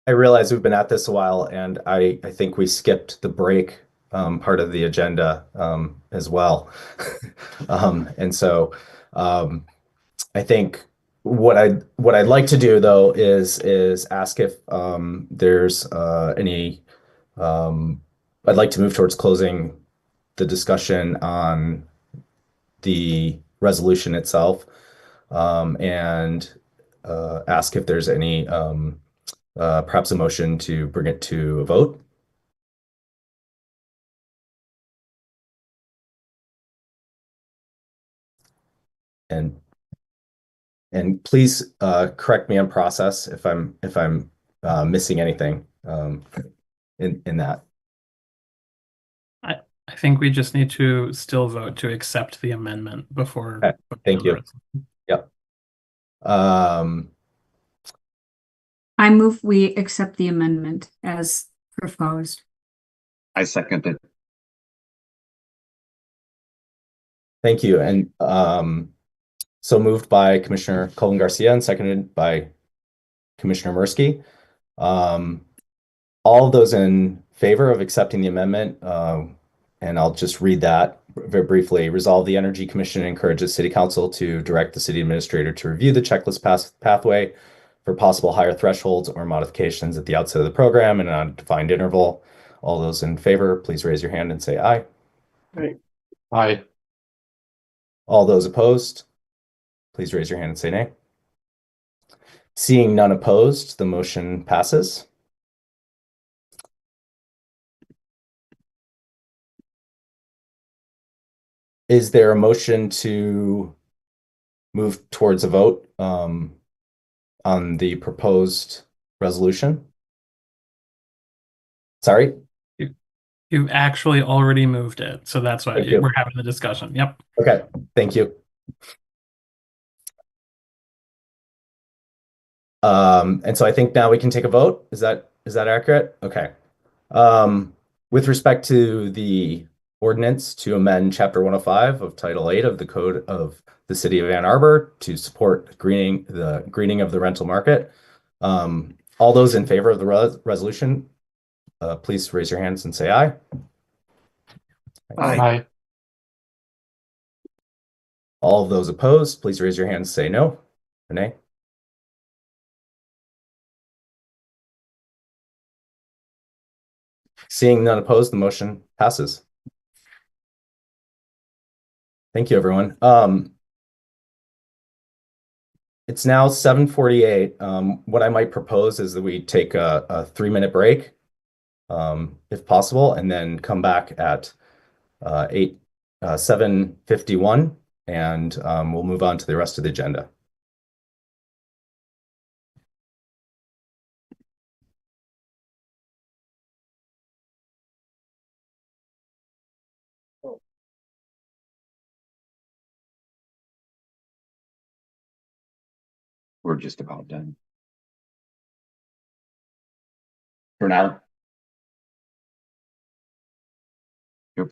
Speaker 1: I realize we've been at this a while, and I think we skipped the break part of the agenda as well. And so I think what I'd like to do though is ask if there's any I'd like to move towards closing the discussion on the resolution itself, and ask if there's any perhaps a motion to bring it to a vote. And please correct me on process if I'm missing anything in that.
Speaker 6: I think we just need to still vote to accept the amendment before.
Speaker 1: Okay, thank you. Yep.
Speaker 9: I move we accept the amendment as proposed.
Speaker 3: I second it.
Speaker 1: Thank you. And so moved by Commissioner Colin Garcia and seconded by Commissioner Mursky. All of those in favor of accepting the amendment, and I'll just read that very briefly. Resolve, the Energy Commission encourages City Council to direct the City Administrator to review the checklist pathway for possible higher thresholds or modifications at the outset of the program and on a defined interval. All those in favor, please raise your hand and say aye.
Speaker 8: Aye. Aye.
Speaker 1: All those opposed, please raise your hand and say nay. Seeing none opposed, the motion passes. Is there a motion to move towards a vote on the proposed resolution? Sorry?
Speaker 6: You've actually already moved it, so that's why
Speaker 1: Thank you.
Speaker 6: we're having the discussion. Yep.
Speaker 1: Okay, thank you. And so I think now we can take a vote. Is that accurate? Okay. With respect to the ordinance to amend Chapter 105 of Title 8 of the Code of the City of Ann Arbor to support the greening of the rental market, all those in favor of the resolution, please raise your hands and say aye.
Speaker 8: Aye.
Speaker 1: All of those opposed, please raise your hands and say no or nay. Seeing none opposed, the motion passes. Thank you, everyone. It's now 7:48. What I might propose is that we take a 3-minute break, if possible, and then come back at 7:51, and we'll move on to the rest of the agenda.
Speaker 3: We're just about done. For now. Yep.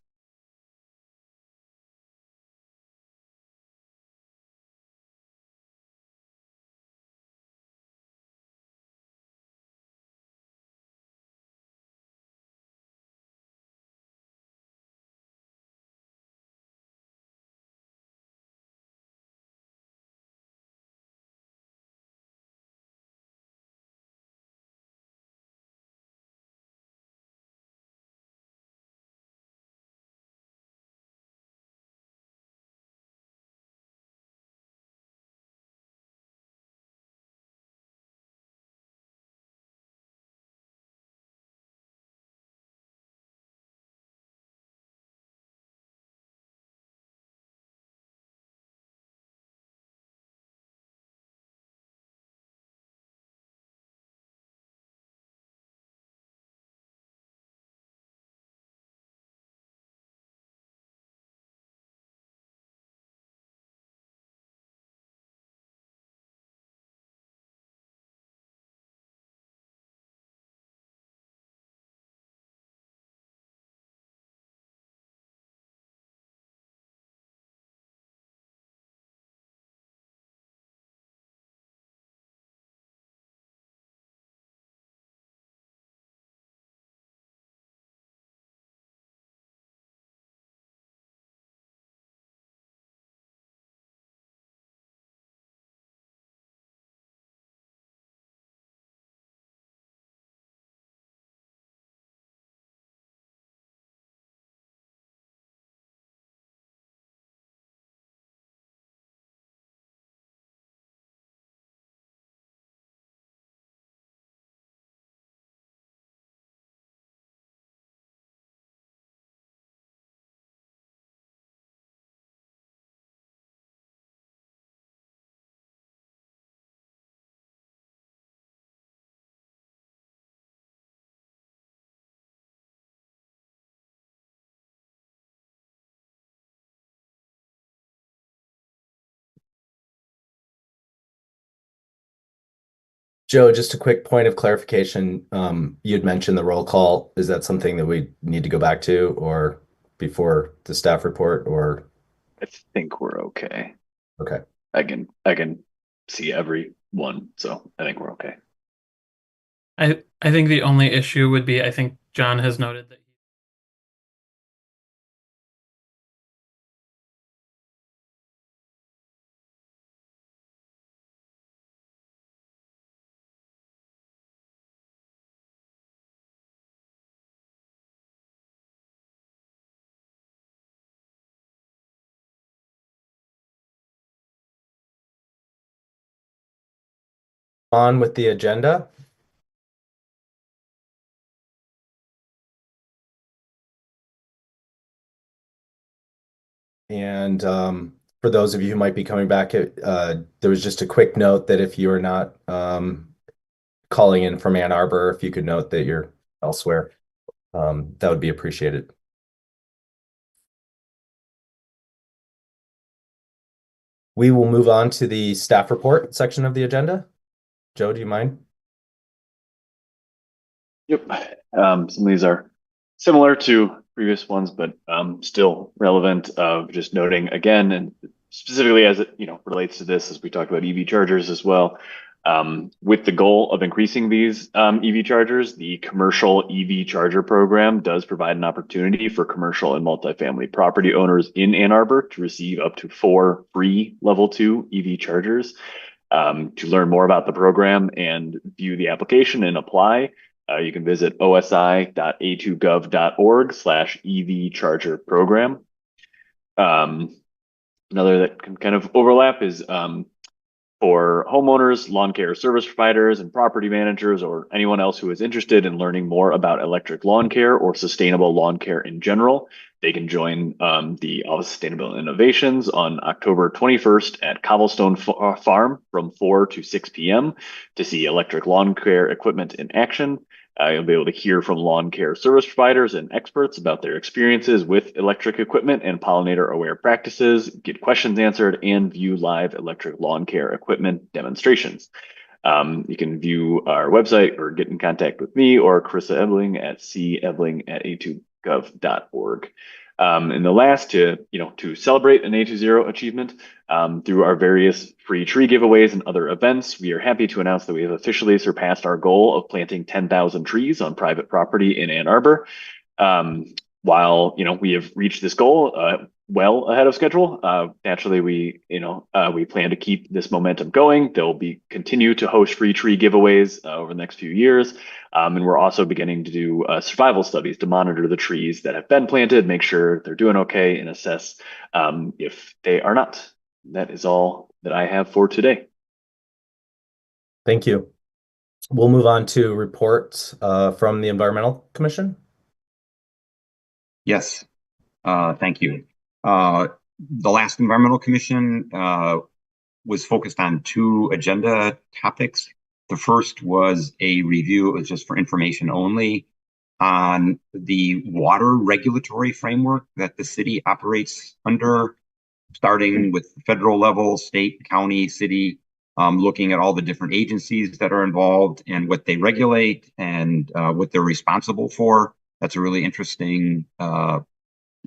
Speaker 1: Joe, just a quick point of clarification. You'd mentioned the roll call. Is that something that we need to go back to or before the staff report or?
Speaker 2: I think we're okay.
Speaker 1: Okay.
Speaker 2: I can see everyone, so I think we're okay.
Speaker 6: I think the only issue would be, I think John has noted that
Speaker 1: On with the agenda. And for those of you who might be coming back, there was just a quick note that if you are not calling in from Ann Arbor, if you could note that you're elsewhere, that would be appreciated. We will move on to the staff report section of the agenda. Joe, do you mind?
Speaker 2: Yep. Some of these are similar to previous ones, but still relevant. Of just noting again, and specifically as it relates to this, as we talked about EV chargers as well. With the goal of increasing these EV chargers, the commercial EV charger program does provide an opportunity for commercial and multifamily property owners in Ann Arbor to receive up to 4 free level 2 EV chargers. To learn more about the program and view the application and apply, you can visit osi.a2gov.org/EV charger program. Another that can kind of overlap is for homeowners, lawn care service providers, and property managers, or anyone else who is interested in learning more about electric lawn care or sustainable lawn care in general. They can join the Office of Sustainable Innovations on October 21st at Cobblestone Farm from 4 to 6 p.m. to see electric lawn care equipment in action. You'll be able to hear from lawn care service providers and experts about their experiences with electric equipment and pollinator-aware practices, get questions answered, and view live electric lawn care equipment demonstrations. You can view our website or get in contact with me or Carissa Ebling at cebling@a2gov.org. And the last, to celebrate an A20 achievement through our various free tree giveaways and other events, we are happy to announce that we have officially surpassed our goal of planting 10,000 trees on private property in Ann Arbor. While we have reached this goal well ahead of schedule, naturally we plan to keep this momentum going. There will be continue to host free tree giveaways over the next few years, and we're also beginning to do survival studies to monitor the trees that have been planted, make sure they're doing okay, and assess if they are not. That is all that I have for today.
Speaker 1: Thank you. We'll move on to reports from the Environmental Commission.
Speaker 3: Yes, thank you. The last Environmental Commission was focused on 2 agenda topics. The first was a review, it was just for information only, on the water regulatory framework that the city operates under, starting with the federal level, state, county, city, looking at all the different agencies that are involved and what they regulate and what they're responsible for. That's a really interesting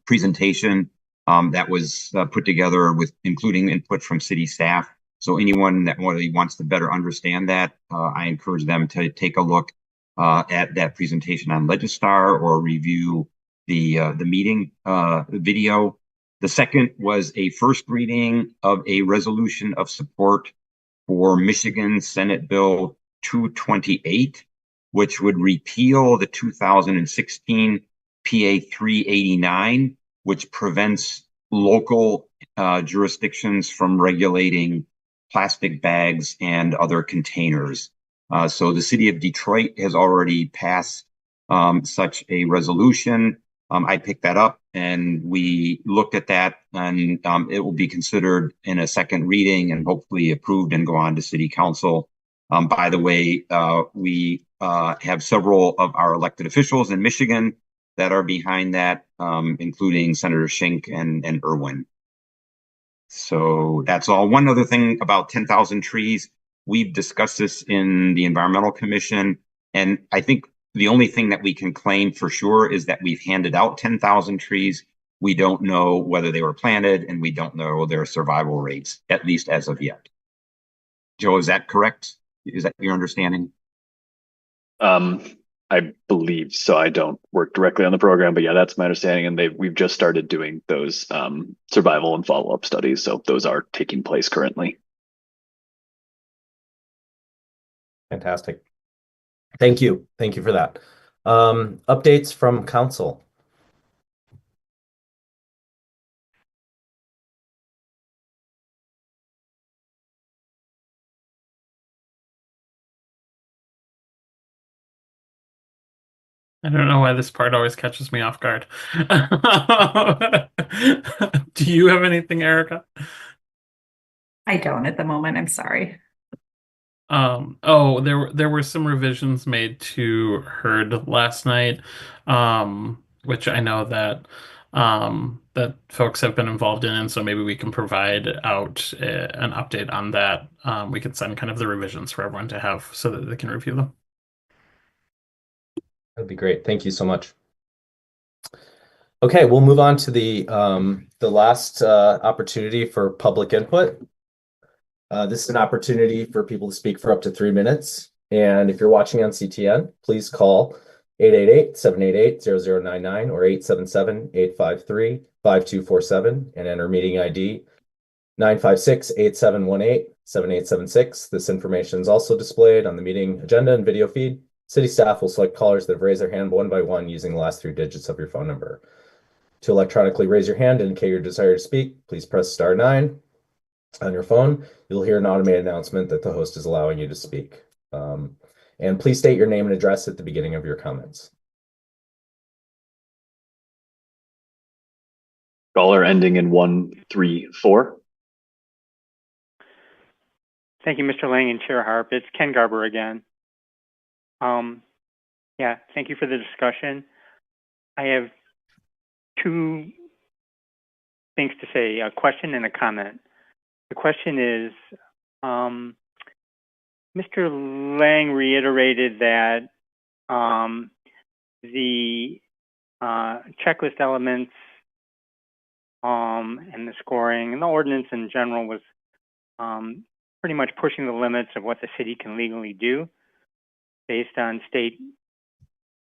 Speaker 3: presentation that was put together with including input from city staff. So anyone that really wants to better understand that, I encourage them to take a look at that presentation on Legistar or review the meeting video. The second was a first reading of a resolution of support for Michigan Senate Bill 228, which would repeal the 2016 PA 389, which prevents local jurisdictions from regulating plastic bags and other containers. So the city of Detroit has already passed such a resolution. I picked that up and we looked at that, and it will be considered in a second reading and hopefully approved and go on to city council. By the way, we have several of our elected officials in Michigan that are behind that, including Senator Schenck and Irwin. So that's all. One other thing about 10,000 trees. We've discussed this in the Environmental Commission, and I think the only thing that we can claim for sure is that we've handed out 10,000 trees. We don't know whether they were planted, and we don't know their survival rates, at least as of yet. Joe, is that correct? Is that your understanding?
Speaker 2: I believe so. I don't work directly on the program, but yeah, that's my understanding. And we've just started doing those survival and follow-up studies, so those are taking place currently.
Speaker 1: Fantastic. Thank you. Thank you for that. Updates from council.
Speaker 6: I don't know why this part always catches me off guard. Do you have anything, Erica?
Speaker 7: I don't at the moment. I'm sorry.
Speaker 6: Oh, there were some revisions made to Herd last night, which I know that that folks have been involved in, and so maybe we can provide out an update on that. We can send kind of the revisions for everyone to have so that they can review them.
Speaker 1: That'd be great. Thank you so much. Okay, we'll move on to the last opportunity for public input. This is an opportunity for people to speak for up to 3 minutes. And if you're watching on CTN, please call 888-788-0099 or 877-853-5247 and enter meeting ID 956-8718-7876. This information is also displayed on the meeting agenda and video feed. City staff will select callers that have raised their hand one by one using the last 3 digits of your phone number. To electronically raise your hand and indicate your desire to speak, please press *9 on your phone. You'll hear an automated announcement that the host is allowing you to speak. And please state your name and address at the beginning of your comments.
Speaker 2: Caller ending in 134.
Speaker 4: Thank you, Mr. Lang and Chair Harp. It's Ken Garber again. Yeah, thank you for the discussion. I have 2 things to say, a question and a comment. The question is, Mr. Lang reiterated that the checklist elements and the scoring and the ordinance in general was pretty much pushing the limits of what the city can legally do based on state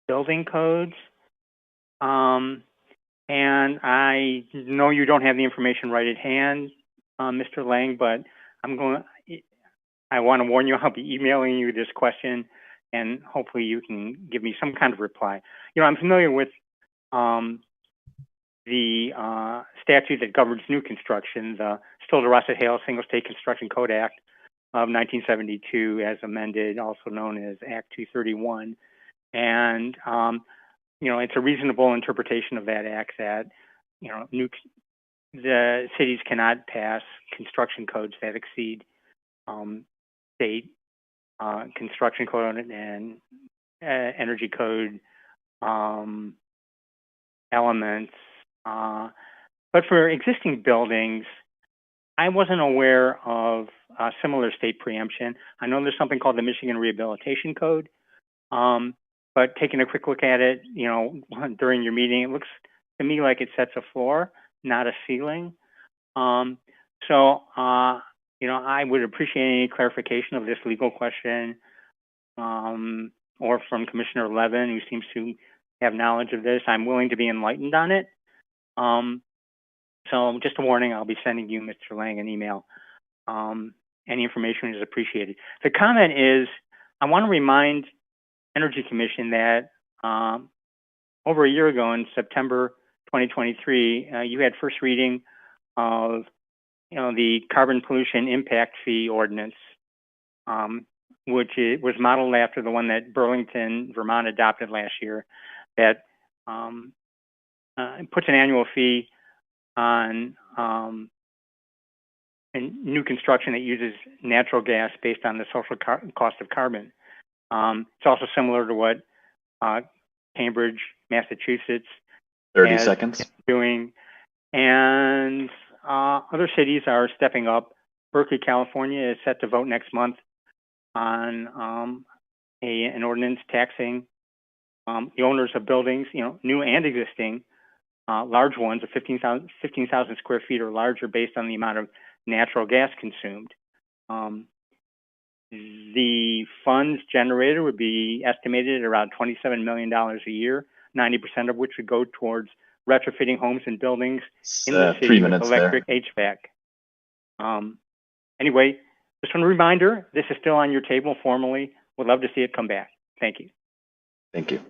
Speaker 4: building codes. And I know you don't have the information right at hand, Mr. Lang, but I want to warn you, I'll be emailing you this question, and hopefully you can give me some kind of reply. You know, I'm familiar with the statute that governs new construction, the Stolder-Rossett-Hale Single State Construction Code Act of 1972, as amended, also known as Act 231. And you know, it's a reasonable interpretation of that act that, you know, the cities cannot pass construction codes that exceed state construction code and energy code elements. But for existing buildings, I wasn't aware of similar state preemption. I know there's something called the Michigan Rehabilitation Code. But taking a quick look at it, you know, during your meeting, it looks to me like it sets a floor, not a ceiling. You know, I would appreciate any clarification of this legal question, or from Commissioner Levin, who seems to have knowledge of this. I'm willing to be enlightened on it. So just a warning, I'll be sending you, Mr. Lang, an email. Any information is appreciated. The comment is, I want to remind Energy Commission that over a year ago in September 2023, you had first reading of, you know, the carbon pollution impact fee ordinance, which was modeled after the one that Burlington, Vermont adopted last year, that puts an annual fee on new construction that uses natural gas based on the social cost of carbon. It's also similar to what Cambridge, Massachusetts
Speaker 2: 30 seconds.
Speaker 4: doing. And other cities are stepping up. Berkeley, California is set to vote next month on an ordinance taxing the owners of buildings, new and existing, large ones of 15,000 square feet or larger based on the amount of natural gas consumed. The funds generated would be estimated at around $27 million a year, 90% of which would go towards retrofitting homes and buildings in the city
Speaker 2: 3
Speaker 4: with
Speaker 2: minutes
Speaker 4: electric
Speaker 2: there.
Speaker 4: HVAC. Anyway, just one reminder, this is still on your table formally. Would love to see it come back. Thank you.
Speaker 2: Thank you.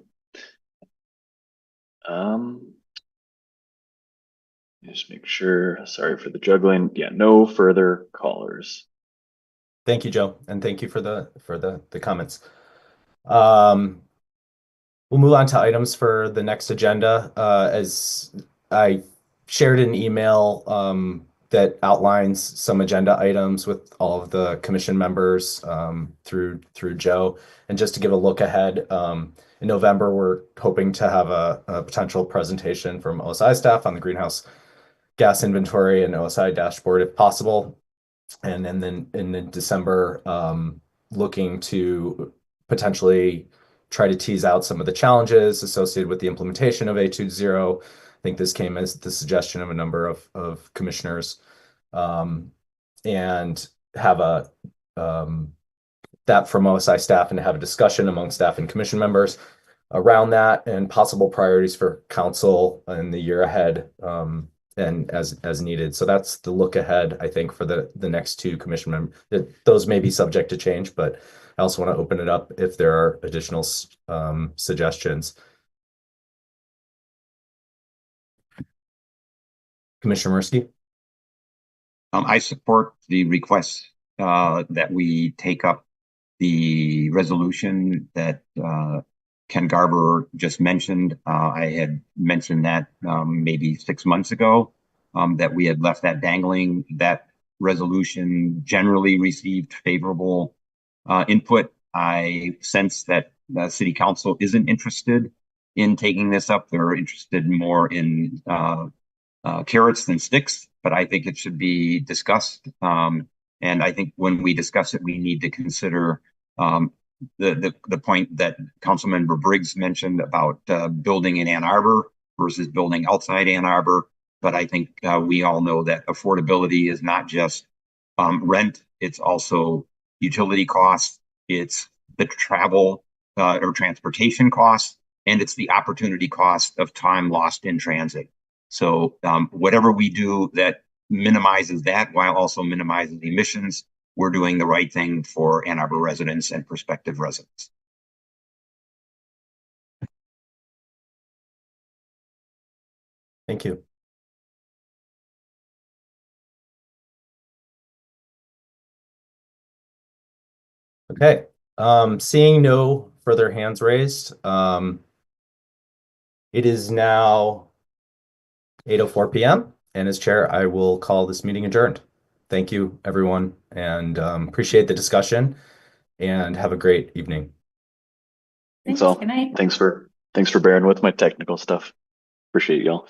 Speaker 2: Just make sure, sorry for the juggling. Yeah, no further callers.
Speaker 1: Thank you, Joe, and thank you for the comments. We'll move on to items for the next agenda. As I shared an email that outlines some agenda items with all of the commission members through Joe. And just to give a look ahead, in November, we're hoping to have a potential presentation from OSI staff on the greenhouse gas inventory and OSI dashboard if possible. And then in December, looking to potentially try to tease out some of the challenges associated with the implementation of A2.0. I think this came as the suggestion of a number of commissioners, and have that from OSI staff and have a discussion among staff and commission members around that and possible priorities for council in the year ahead, and as needed. So that's the look ahead, I think, for the next two commission members. Those may be subject to change, but I also want to open it up if there are additional suggestions. Commissioner Murski?
Speaker 3: I support the request that we take up the resolution that Ken Garber just mentioned. I had mentioned that maybe 6 months ago, that we had left that dangling. That resolution generally received favorable input. I sense that the city council isn't interested in taking this up. They're interested more in carrots than sticks, but I think it should be discussed. And I think when we discuss it, we need to consider the point that Councilmember Briggs mentioned about building in Ann Arbor versus building outside Ann Arbor. But I think we all know that affordability is not just rent, it's also utility costs, it's the travel or transportation costs, and it's the opportunity cost of time lost in transit. So whatever we do that minimizes that while also minimizing emissions, we're doing the right thing for Ann Arbor residents and prospective residents.
Speaker 1: Thank you. Okay, seeing no further hands raised, it is now 8:04 p.m. and as chair, I will call this meeting adjourned. Thank you, everyone, and appreciate the discussion and have a great evening.
Speaker 2: Thanks all.
Speaker 7: Good night.
Speaker 2: Thanks for bearing with my technical stuff. Appreciate y'all.